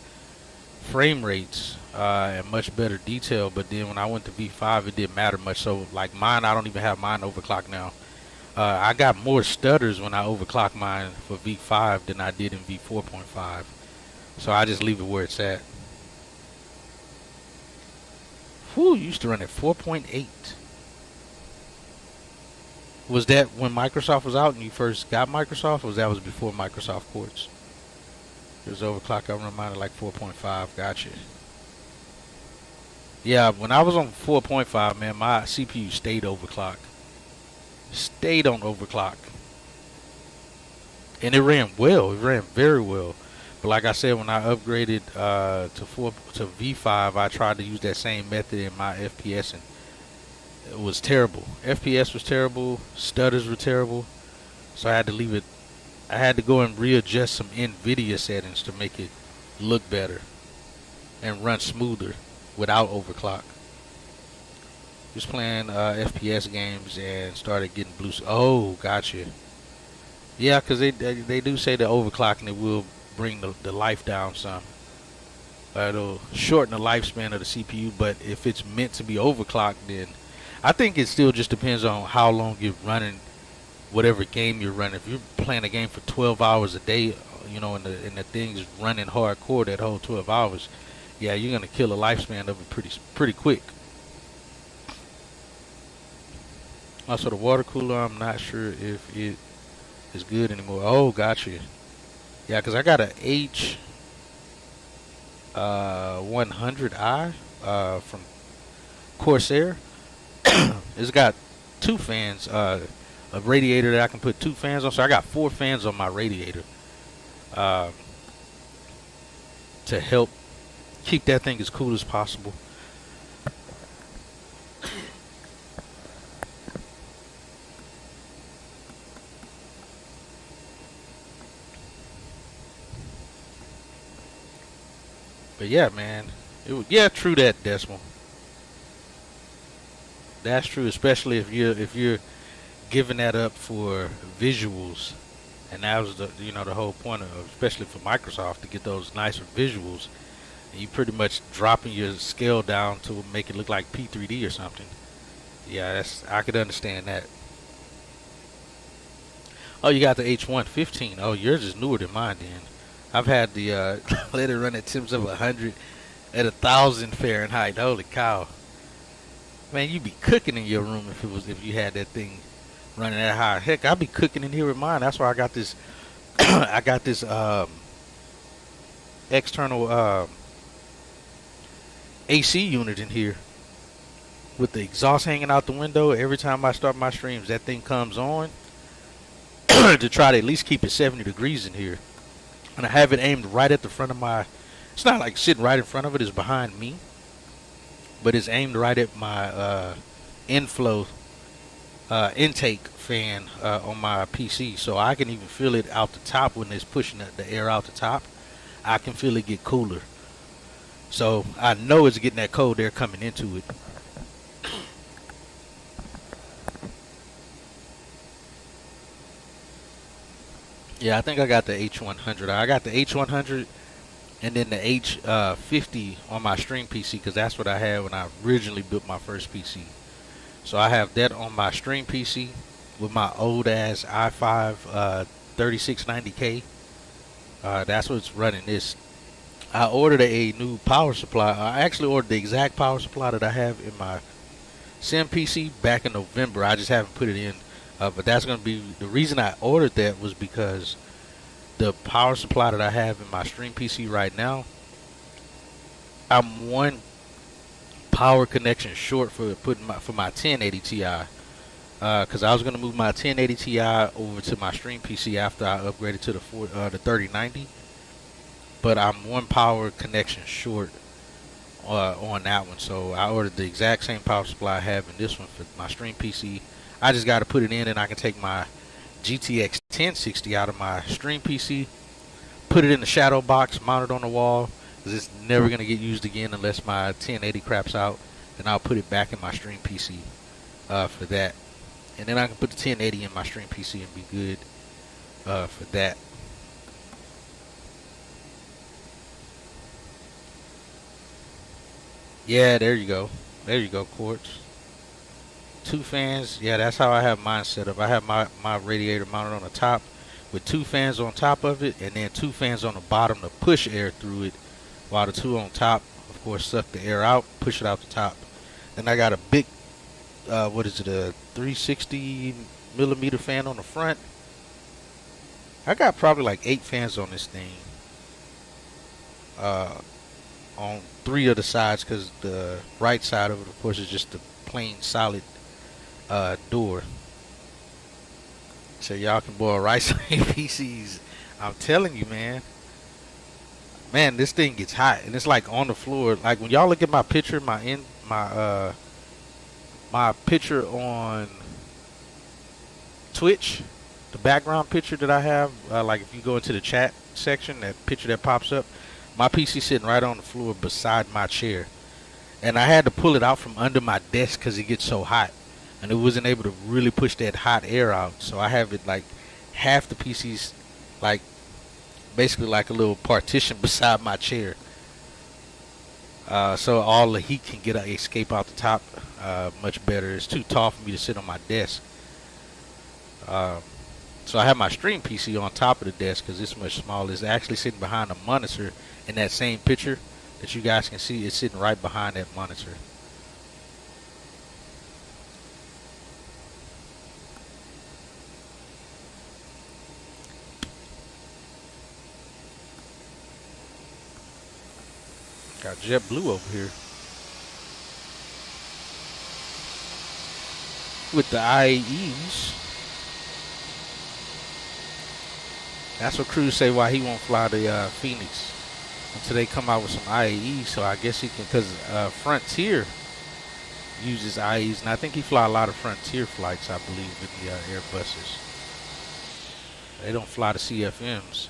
frame rates and much better detail. But then when I went to V5, it didn't matter much. So like mine, I don't even have mine overclocked now. I got more stutters when I overclock mine for V5 than I did in V4.5. So I just leave it where it's at. Whew, used to run at 4.8. Was that when Microsoft was out and you first got Microsoft, or that was before Microsoft Quartz? It was overclock. I run mine at like 4.5. Gotcha. Yeah, when I was on 4.5, man, my CPU stayed overclocked. Stayed on overclock. And it ran well. It ran very well. But like I said, when I upgraded to V5, I tried to use that same method in my FPS, and it was terrible. FPS was terrible. Stutters were terrible. So I had to leave it. I had to go and readjust some NVIDIA settings to make it look better and run smoother without overclock. Just playing FPS games and started getting blue. Oh, gotcha. Yeah, because they do say that overclocking it will bring the life down some. It'll shorten the lifespan of the CPU, but if it's meant to be overclocked, then I think it still just depends on how long you're running whatever game you're running. If you're playing a game for 12 hours a day, you know, and the thing's running hardcore that whole 12 hours, yeah, you're gonna kill the lifespan of it pretty quick. Also, the water cooler, I'm not sure if it is good anymore. Oh, gotcha. Yeah, because I got an H100i from CORSAIR. It's got 2 fans, a radiator that I can put 2 fans on. So I got 4 fans on my radiator to help keep that thing as cool as possible. But yeah, man, yeah, true that, Decimal. That's true, especially if you're giving that up for visuals, and that was the whole point of, especially for Microsoft, to get those nicer visuals. And you pretty much dropping your scale down to make it look like P3D or something. Yeah, I could understand that. Oh, you got the H115. Oh, yours is newer than mine then. I've had the let it run at temps of 100 at 1,000 Fahrenheit. Holy cow, man! You'd be cooking in your room if you had that thing running that high. Heck, I'd be cooking in here with mine. That's why I got this. I got this external AC unit in here with the exhaust hanging out the window. Every time I start my streams, that thing comes on to try to at least keep it 70 degrees in here. And I have it aimed right at the front of my, it's not like sitting right in front of it, it's behind me, but it's aimed right at my inflow intake fan on my PC, so I can even feel it out the top when it's pushing the air out the top. I can feel it get cooler, so I know it's getting that cold air coming into it. Yeah, I think I got the H100. I got the H100 and then the H50 on my stream PC, because that's what I had when I originally built my first PC. So I have that on my stream PC with my old ass i5 3690K. That's what's running this. I ordered a new power supply. I actually ordered the exact power supply that I have in my Sim PC back in November. I just haven't put it in. But that's going to be the reason I ordered that, was because the power supply that I have in my stream PC right now, I'm one power connection short for putting my 1080 Ti. Because I was gonna move my 1080 Ti over to my stream PC after I upgraded to the 3090. But I'm one power connection short on that one, so I ordered the exact same power supply I have in this one for my stream PC. I just got to put it in, and I can take my GTX 1060 out of my stream PC, put it in the shadow box, mount it on the wall, because it's never going to get used again unless my 1080 craps out, and I'll put it back in my stream PC for that. And then I can put the 1080 in my stream PC and be good for that. Yeah, there you go. There you go, Quartz. 2 fans. Yeah, that's how I have mine set up. I have my radiator mounted on the top with 2 fans on top of it, and then 2 fans on the bottom to push air through it, while the 2 on top, of course, suck the air out, push it out the top. And I got a big, what is it, a 360 millimeter fan on the front. I got probably like 8 fans on this thing. On 3 of the sides, because the right side of it, of course, is just the plain solid door. So y'all can boil rice on your PCs. I'm telling you, man, this thing gets hot, and it's like on the floor. Like when y'all look at my picture, my picture on Twitch, the background picture that I have, like if you go into the chat section, that picture that pops up, my PC sitting right on the floor beside my chair, and I had to pull it out from under my desk because it gets so hot, and it wasn't able to really push that hot air out. So I have it like half the PC's like basically like a little partition beside my chair, so all the heat can escape out the top much better. It's too tall for me to sit on my desk. So I have my stream PC on top of the desk because it's much smaller. It's actually sitting behind a monitor in that same picture that you guys can see. It's sitting right behind that monitor. Got JetBlue over here with the IAEs. That's what crews say why he won't fly the Phoenix until they come out with some IAEs. So I guess he can, because Frontier uses IAEs, and I think he fly a lot of Frontier flights, I believe, in the Airbuses. They don't fly the CFMs.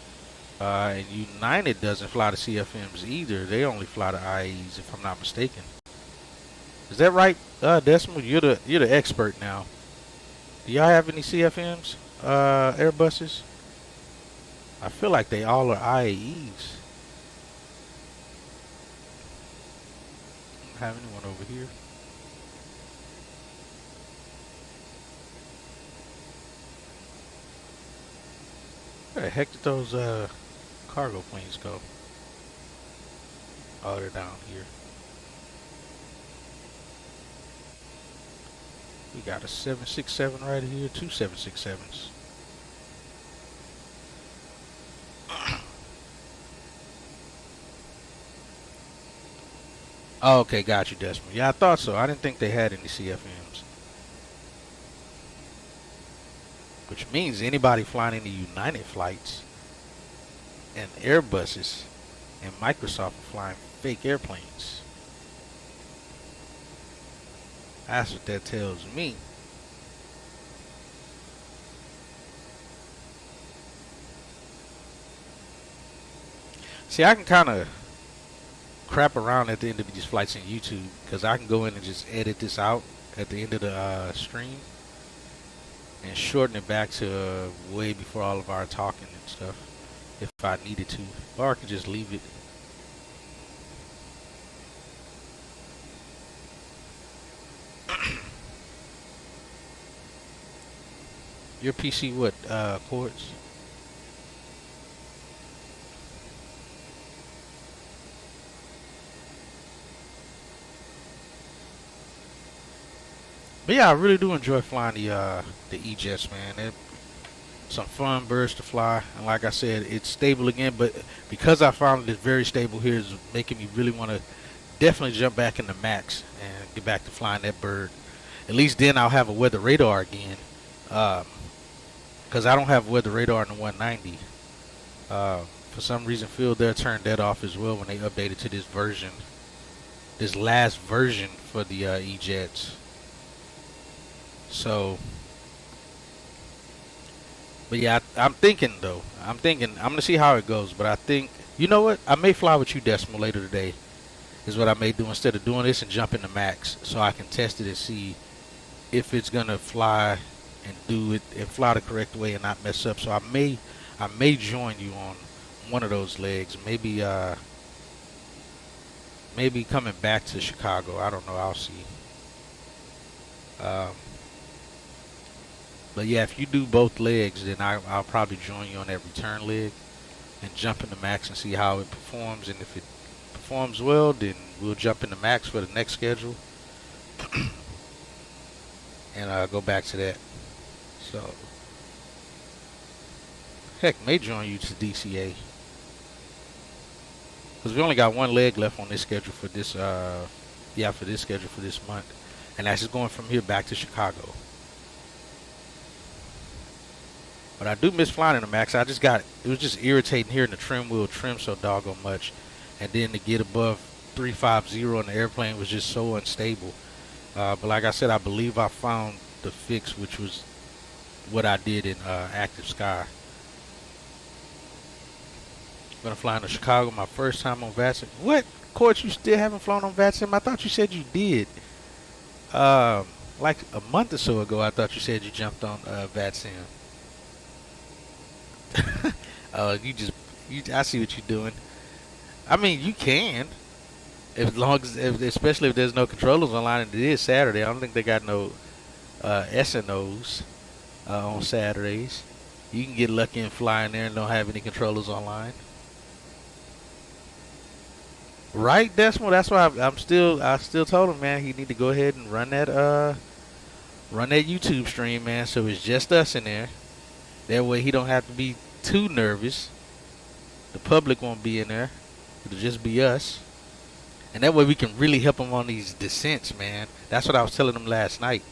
And United doesn't fly the CFMs either. They only fly the IAEs, if I'm not mistaken. Is that right, Decimal? You're the expert now. Do y'all have any CFMs, Airbuses? I feel like they all are IAEs. I don't have anyone over here. Where the heck did those cargo planes go? Oh, they're down here. We got a 767 right here, 2 767s. Oh, okay, got you, Desmond. Yeah, I thought so. I didn't think they had any CFMs. Which means anybody flying any United flights and Airbuses and Microsoft are flying fake airplanes. That's what that tells me. See, I can kind of crap around at the end of these flights in YouTube, because I can go in and just edit this out at the end of the stream and shorten it back to way before all of our talking and stuff if I needed to, or I could just leave it. Your PC what, Quartz? But yeah, I really do enjoy flying the E-Jets, man. some fun birds to fly. And like I said, it's stable again, but because I found it very stable here is making me really want to definitely jump back in the max and get back to flying that bird. At least then I'll have a weather radar again, because I don't have weather radar in the 190. For some reason, Phil there turned that off as well when they updated to this version, this last version for the E-Jets. So, but yeah, I'm thinking I'm gonna see how it goes. But I think, you know what, I may fly with you, Decimal, later today. Is what I may do instead of doing this and jump into max, so I can test it and see if it's gonna fly and do it and fly the correct way and not mess up. So I may join you on one of those legs. Maybe maybe coming back to Chicago. I don't know. I'll see. But yeah, if you do both legs, then I'll probably join you on that return leg and jump into max and see how it performs. And if it performs well, then we'll jump into max for the next schedule and go back to that. So heck, may join you to DCA because we only got one leg left on this schedule for this for this schedule for this month, and that's just going from here back to Chicago. But I do miss flying in the max. It was just irritating hearing the trim wheel trim so doggone much, and then to get above 350 on the airplane was just so unstable. But like I said, I believe I found the fix, which was what I did in Active Sky. I'm gonna fly into Chicago, my first time on VATSIM. What? Court, you still haven't flown on VATSIM? I thought you said you did. Like a month or so ago, I thought you said you jumped on VATSIM. I see what you're doing. I mean, you can, especially if there's no controllers online, and it is Saturday. I don't think they got no SNOs on Saturdays. You can get lucky and fly in there and don't have any controllers online. Right, Decimal? That's why I still told him, man, he need to go ahead and run that YouTube stream, man, so it's just us in there. That way he don't have to be too nervous. The public won't be in there. It'll just be us. And that way we can really help him on these descents, man. That's what I was telling him last night.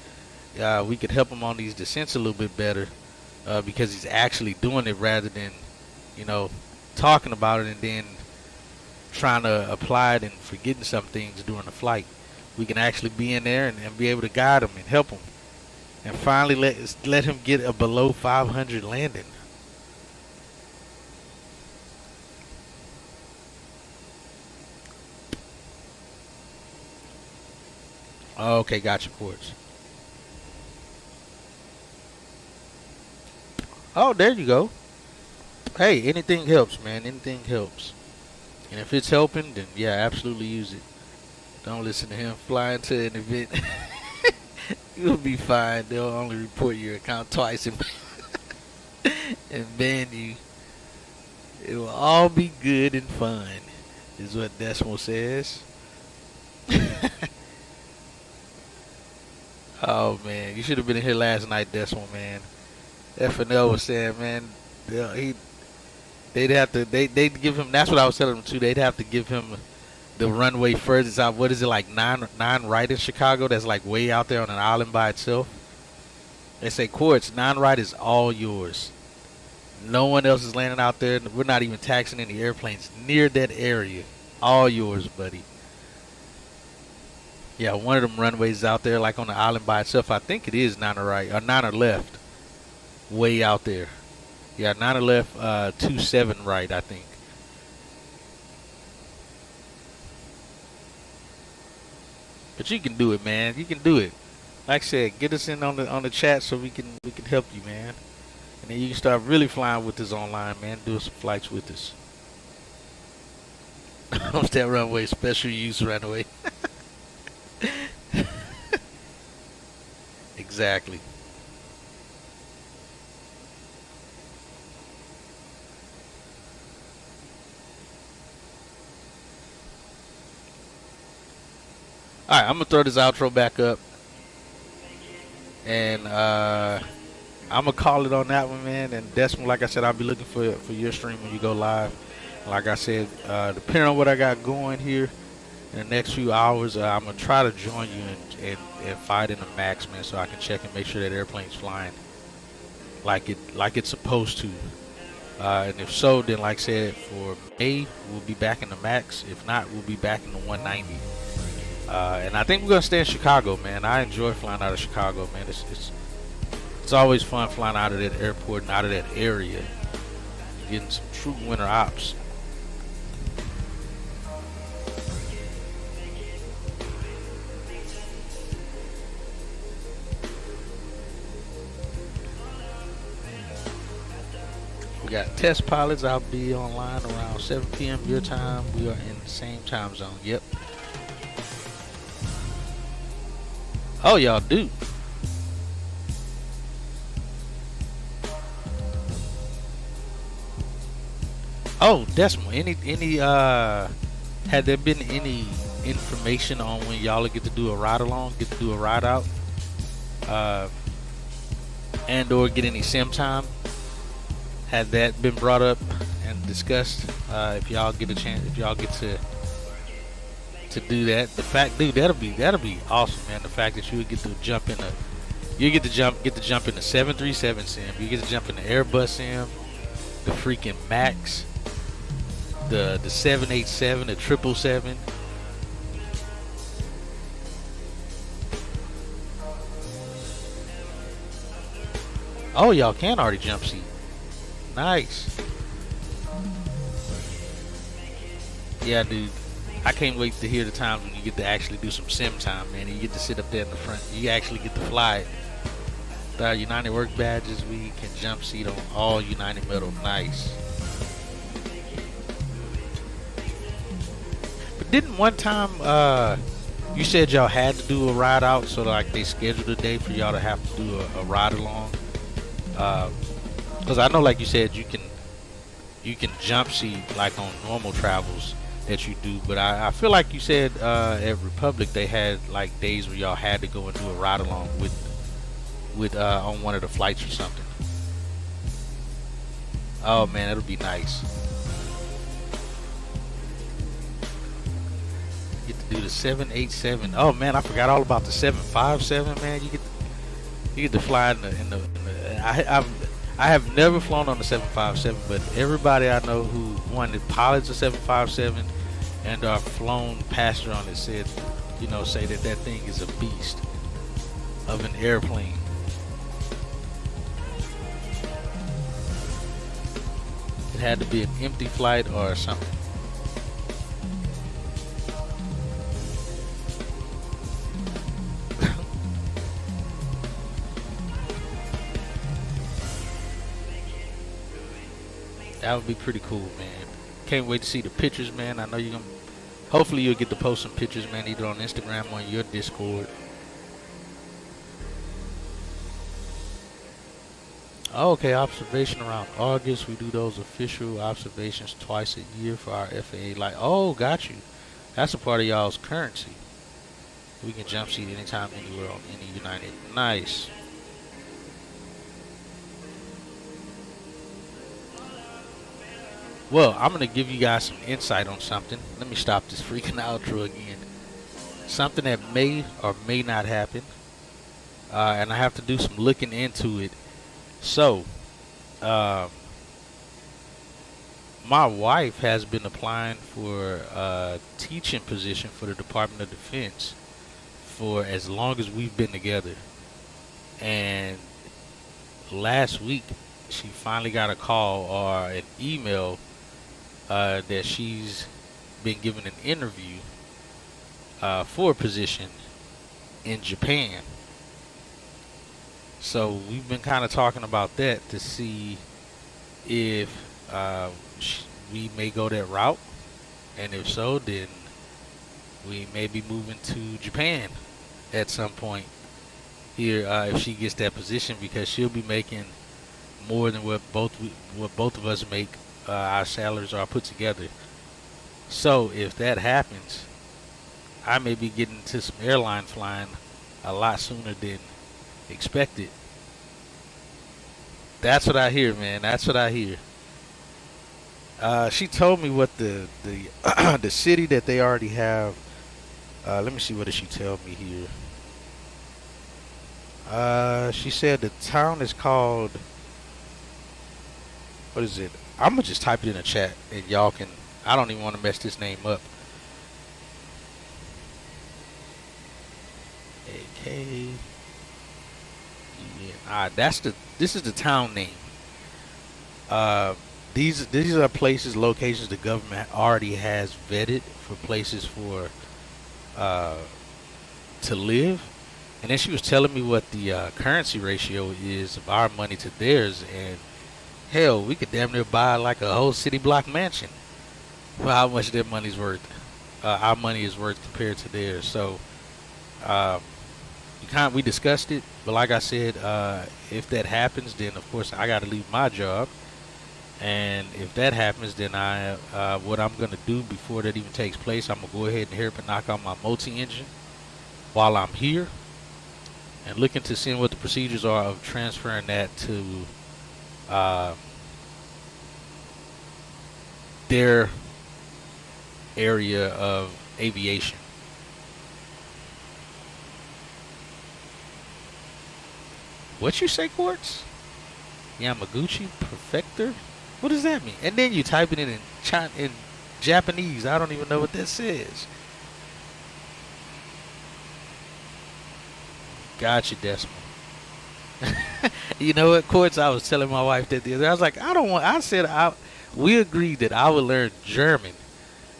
We could help him on these descents a little bit better because he's actually doing it rather than, talking about it and then trying to apply it and forgetting some things during the flight. We can actually be in there and be able to guide him and help him. And finally let him get a below 500 landing. Okay, gotcha, Quartz. Oh, there you go. Hey, anything helps, man. Anything helps. And if it's helping, then yeah, absolutely use it. Don't listen to him flying to an event. You'll be fine. They'll only report your account twice and ban you. It will all be good and fun, is what Decimal says. Oh man, you should have been in here last night, Decimal, man. FNL was saying, man, they'd give him. That's what I was telling them too. They'd have to give him the runway furthest out. What is it, like nine right in Chicago? That's like way out there on an island by itself. They say, Quartz, 9 right is all yours. No one else is landing out there. We're not even taxing any airplanes near that area. All yours, buddy. Yeah, one of them runways out there, like on the island by itself. I think it is 9 right or 9 left, way out there. Yeah, 9 left, 27 right, I think. But you can do it, man. You can do it. Like I said, get us in on the chat so we can help you, man. And then you can start really flying with us online, man. Do some flights with us. On that runway, special use runway. Exactly. Alright, I'm gonna throw this outro back up. And I'm gonna call it on that one, man. And Desmond, like I said, I'll be looking for your stream when you go live. Like I said, depending on what I got going here in the next few hours, I'm gonna try to join you and fight in the max, man, so I can check and make sure that airplane's flying like it's supposed to. And if so, then like I said, for May we'll be back in the max. If not, we'll be back in the 190. And I think we're gonna stay in Chicago, man. I enjoy flying out of Chicago, man. It's always fun flying out of that airport and out of that area, getting some true winter ops. We got test pilots. I'll be online around 7 p.m. your time. We are in the same time zone. Yep. Oh, y'all do. Oh, Decimal. Any had there been any information on when y'all get to do a ride along, get to do a ride out, and or get any sim time? Had that been brought up and discussed? If y'all get a chance, if y'all get to do that, the fact, dude, that'll be awesome, man. The fact that you would get to jump in get to jump in the 737 sim, you get to jump in the Airbus sim, the freaking Max, the 787, the 777. Oh, y'all can already jump seat. Nice. Yeah, dude. I can't wait to hear the times when you get to actually do some sim time, man. You get to sit up there in the front. You actually get to fly it. With our United work badges, we can jump seat on all United metal. Nice. But didn't one time you said y'all had to do a ride out, so like they scheduled a day for y'all to have to do a ride along? Because I know, like you said, you can jump seat like on normal travels that you do, but I feel like you said at Republic they had like days where y'all had to go and do a ride along with on one of the flights or something. Oh man, that'll be nice. Get to do the 787. Oh man, I forgot all about the 757. Man, you get to fly in the I have never flown on the 757, but everybody I know who wanted pilots a 757 and are flown passenger on it said, say that thing is a beast of an airplane. It had to be an empty flight or something. That would be pretty cool, man. Can't wait to see the pictures, man. I know you're gonna. Hopefully, you'll get to post some pictures, man, either on Instagram or your Discord. Oh, okay, observation around August. We do those official observations twice a year for our FAA. Like, oh, got you. That's a part of y'all's currency. We can jump seat anytime, anywhere on any United. Nice. Well, I'm going to give you guys some insight on something. Let me stop this freaking outro again. Something that may or may not happen. And I have to do some looking into it. So, my wife has been applying for a teaching position for the Department of Defense for as long as we've been together. And last week, she finally got a call or an email that she's been given an interview for a position in Japan. So we've been kind of talking about that to see if we may go that route, and if so, then we may be moving to Japan at some point here if she gets that position, because she'll be making more than what both of us make. Our salaries are put together. So if that happens, I may be getting into some airline flying a lot sooner than expected. That's what I hear, man. That's what I hear. She told me what the the city that they already have. Let me see, what did she tell me here? She said the town is called, what is it? I'm gonna just type it in the chat and y'all can. I don't even want to mess this name up. AK. Yeah, this is the town name. These are places, locations the government already has vetted for places for to live. And then she was telling me what the currency ratio is of our money to theirs, and hell, we could damn near buy like a whole city block mansion for how much their money's worth. Our money is worth compared to theirs. So we discussed it, but like I said, if that happens, then of course I got to leave my job. And if that happens, then what I'm gonna do before that even takes place, I'm gonna go ahead and hurry up and knock out my multi-engine while I'm here, and look into seeing what the procedures are of transferring that to their area of aviation. What you say, Quartz? Yamaguchi Perfector? What does that mean? And then you type it in Japanese. I don't even know what that says. Gotcha, Decimal. You know what, Quartz? I was telling my wife that the other day. I was like, we agreed that I would learn German.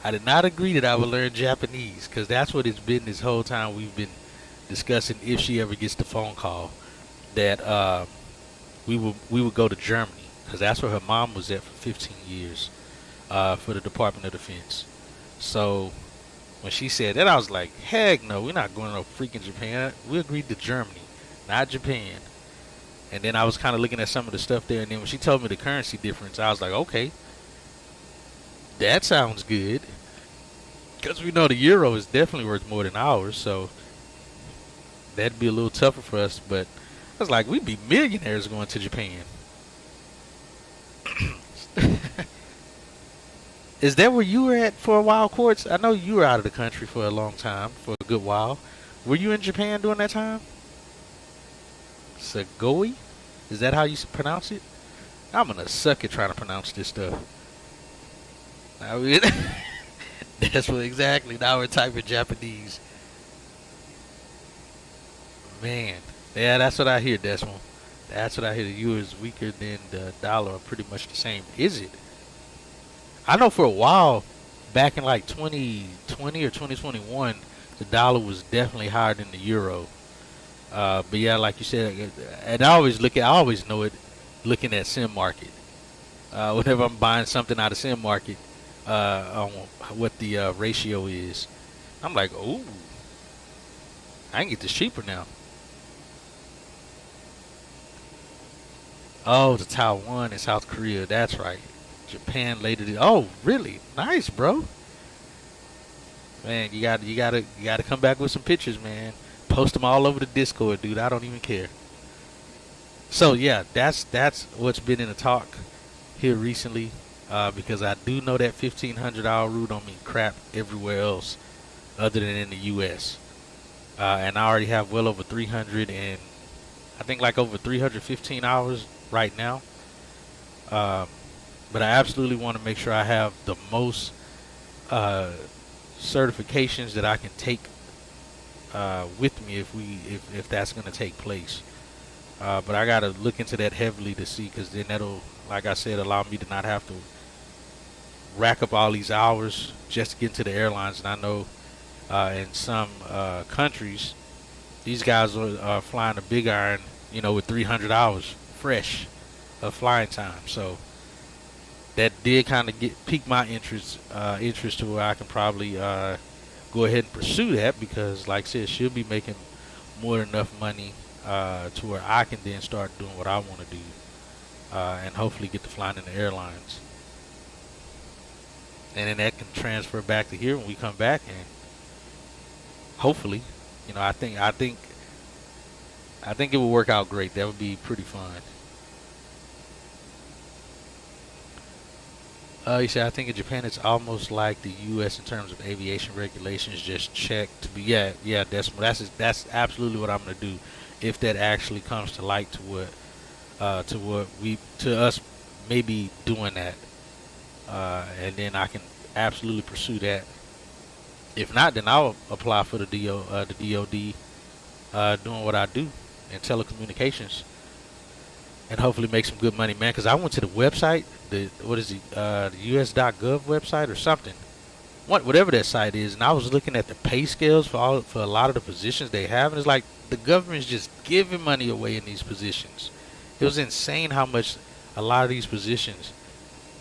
I did not agree that I would learn Japanese, because that's what it's been this whole time we've been discussing. If she ever gets the phone call, that we would go to Germany, because that's where her mom was at for 15 years for the Department of Defense. So when she said that, I was like, heck no, we're not going to no freaking Japan. We agreed to Germany, not Japan. And then I was kind of looking at some of the stuff there, and then when she told me the currency difference, I was like, okay, that sounds good, because we know the euro is definitely worth more than ours, so that'd be a little tougher for us. But I was like, we'd be millionaires going to Japan. Is that where you were at for a while, Quartz? I know you were out of the country for a long time, for a good while. Were you in Japan during that time? Sagoi? Is that how you pronounce it? I'm gonna suck at trying to pronounce this stuff. That's what exactly. Now we're typing Japanese. Man. Yeah, that's what I hear, Decimal. That's what I hear. The euro is weaker than the dollar, are pretty much the same. Is it? I know for a while, back in like 2020 or 2021, the dollar was definitely higher than the euro. But yeah, like you said, and I always know it looking at Sim Market. Whenever I'm buying something out of Sim Market, on what the ratio is, I'm like, oh, I can get this cheaper now. Oh, to Taiwan and South Korea. That's right. Japan later. Oh, really? Nice, bro. Man, you gotta come back with some pictures, man. Post them all over the Discord, dude. I don't even care. So yeah, that's what's been in the talk here recently, because I do know that $1,500 rule don't mean crap everywhere else other than in the U.S. And I already have well over 300 and I think like over 315 hours right now. But I absolutely want to make sure I have the most certifications that I can take with me if that's going to take place. But I got to look into that heavily to see, because then that'll, like I said, allow me to not have to rack up all these hours just to get into the airlines. And I know in some countries, these guys are flying a big iron, with 300 hours fresh of flying time. So that did kind of pique my interest to where I can probably go ahead and pursue that, because like I said, she'll be making more than enough money to where I can then start doing what I want to do, and hopefully get to flying in the airlines. And then that can transfer back to here when we come back, and hopefully, I think it will work out great. That would be pretty fun. You said I think in Japan it's almost like the U.S. in terms of aviation regulations. Just check to be that's absolutely what I'm gonna do if that actually comes to light to us maybe doing that, and then I can absolutely pursue that. If not, then I'll apply for the DoD, doing what I do in telecommunications, and hopefully make some good money, man. Because I went to the website, the US.gov website or something, whatever that site is, and I was looking at the pay scales for a lot of the positions they have, and it's like the government's just giving money away in these positions. It was insane how much a lot of these positions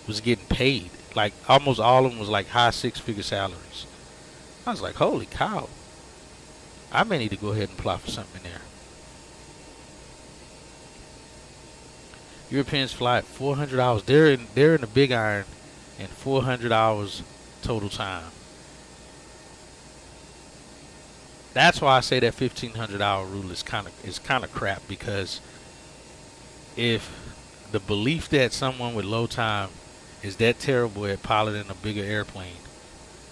was getting paid. Like almost all of them was like high six-figure salaries. I was like, holy cow! I may need to go ahead and apply for something in there. Europeans fly at 400 hours. They're in the Big Iron, and 400 hours total time. That's why I say that 1,500-hour rule is kind of crap, because if the belief that someone with low time is that terrible at piloting a bigger airplane,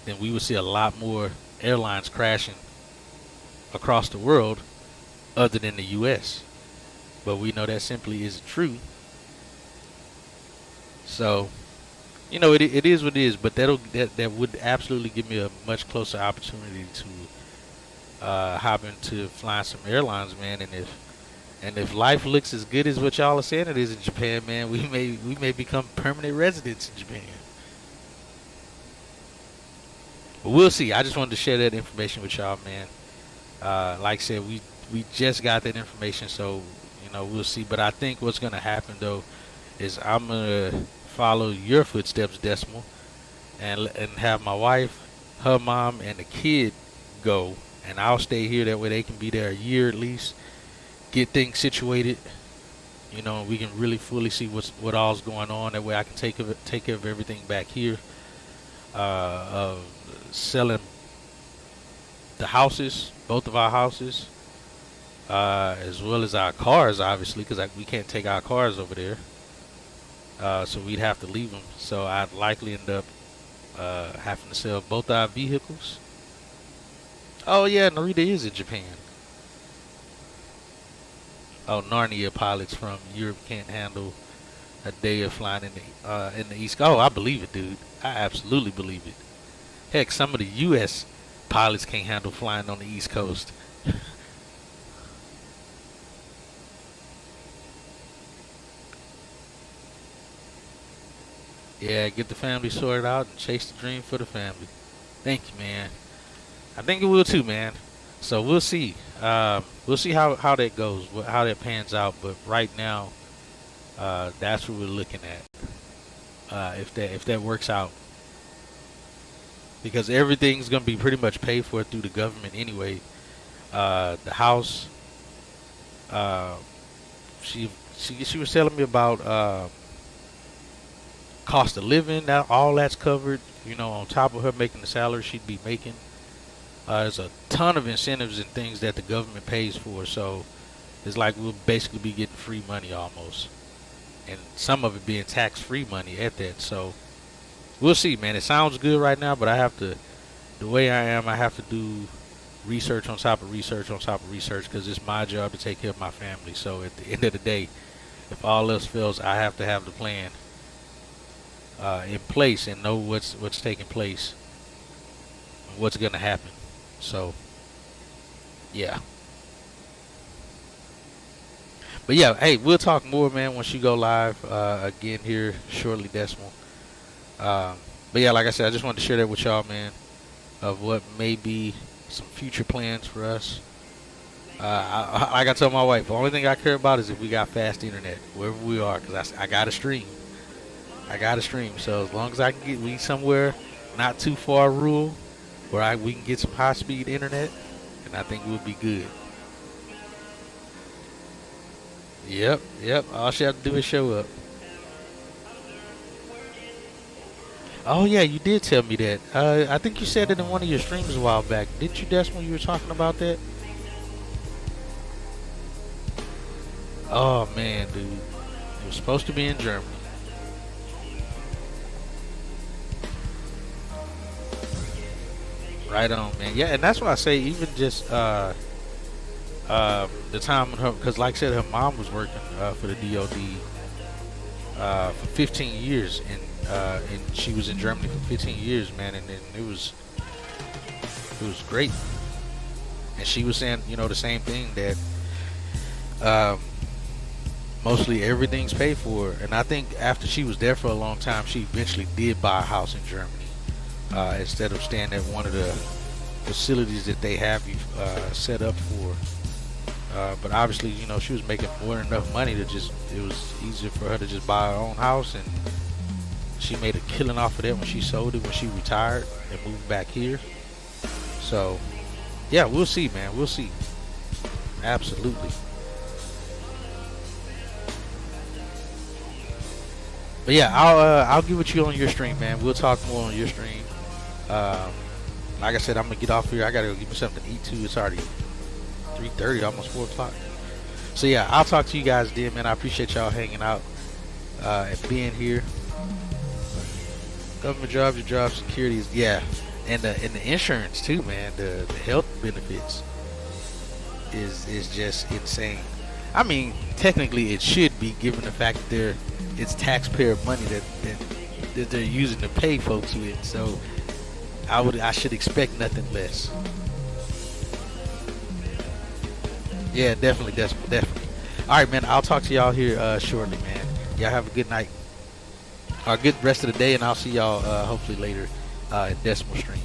then we would see a lot more airlines crashing across the world other than the U.S. But we know that simply isn't true. So, you know, it is what it is. But that would absolutely give me a much closer opportunity to hop into flying some airlines, man. And if life looks as good as what y'all are saying it is in Japan, man, we may become permanent residents in Japan. But we'll see. I just wanted to share that information with y'all, man. Like I said, we just got that information, so you know, we'll see. But I think what's gonna happen though is I'm gonna follow your footsteps, Decimal, and have my wife, her mom, and the kid go, and I'll stay here. That way they can be there a year at least, get things situated. You know, we can really fully see what all's going on. That way I can take care of everything back here. Selling the houses, both of our houses, as well as our cars, obviously, because we can't take our cars over there. So we'd have to leave them. So I'd likely end up having to sell both our vehicles. Oh yeah, Narita is in Japan. Oh, Narnia pilots from Europe can't handle a day of flying in the East Coast. Oh, I believe it, dude. I absolutely believe it. Heck, some of the U.S. pilots can't handle flying on the East Coast. Yeah, get the family sorted out and chase the dream for the family. Thank you, man. I think it will too, man. So we'll see. We'll see how that goes, how that pans out. But right now, that's what we're looking at. If that works out, because everything's gonna be pretty much paid for through the government anyway. The house. She was telling me about cost of living. Now all that's covered. You know, on top of her making the salary she'd be making. There's a ton of incentives and things that the government pays for, so it's like we'll basically be getting free money almost, and some of it being tax-free money at that. So we'll see, man. It sounds good right now, but the way I am, I have to do research on top of research on top of research, because it's my job to take care of my family. So at the end of the day, if all else fails, I have to have the plan in place and know what's taking place, and what's gonna happen. So, yeah. But yeah, hey, we'll talk more, man, once you go live again here shortly, Decimal. But yeah, like I said, I just wanted to share that with y'all, man, of what may be some future plans for us. Like I told my wife, the only thing I care about is if we got fast internet wherever we are, because I got to stream. So as long as I can get we somewhere not too far rural, where we can get some high-speed internet, and I think we'll be good. Yep. All she have to do is show up. Oh yeah, you did tell me that. I think you said it in one of your streams a while back. Didn't you, Decimal? You were talking about that. Oh man, dude, it was supposed to be in Germany. Right on, man. Yeah, and that's why I say even just the time when her, because like I said, her mom was working for the DOD for 15 years, and she was in Germany for 15 years, man, and it was great. And she was saying, you know, the same thing, that mostly everything's paid for. And I think after she was there for a long time, she eventually did buy a house in Germany instead of staying at one of the facilities that they have you set up for. But obviously, you know, she was making more than enough money to just, it was easier for her to just buy her own house, and she made a killing off of that when she sold it, when she retired and moved back here. So yeah, we'll see, man. We'll see. Absolutely. But yeah, I'll get with you on your stream, man. We'll talk more on your stream. Like I said, I'm gonna get off here. I gotta go get me something to eat too. It's already 3:30, almost 4 o'clock. So yeah, I'll talk to you guys then, man. I appreciate y'all hanging out and being here. Government jobs, your job securities, yeah, and the insurance too, man. The health benefits is just insane. I mean, technically it should be, given the fact that it's taxpayer money that they're using to pay folks with. So I should expect nothing less. Yeah, definitely. All right, man. I'll talk to y'all here shortly, man. Y'all have a good night, or a good rest of the day, and I'll see y'all hopefully later in Decimal Stream.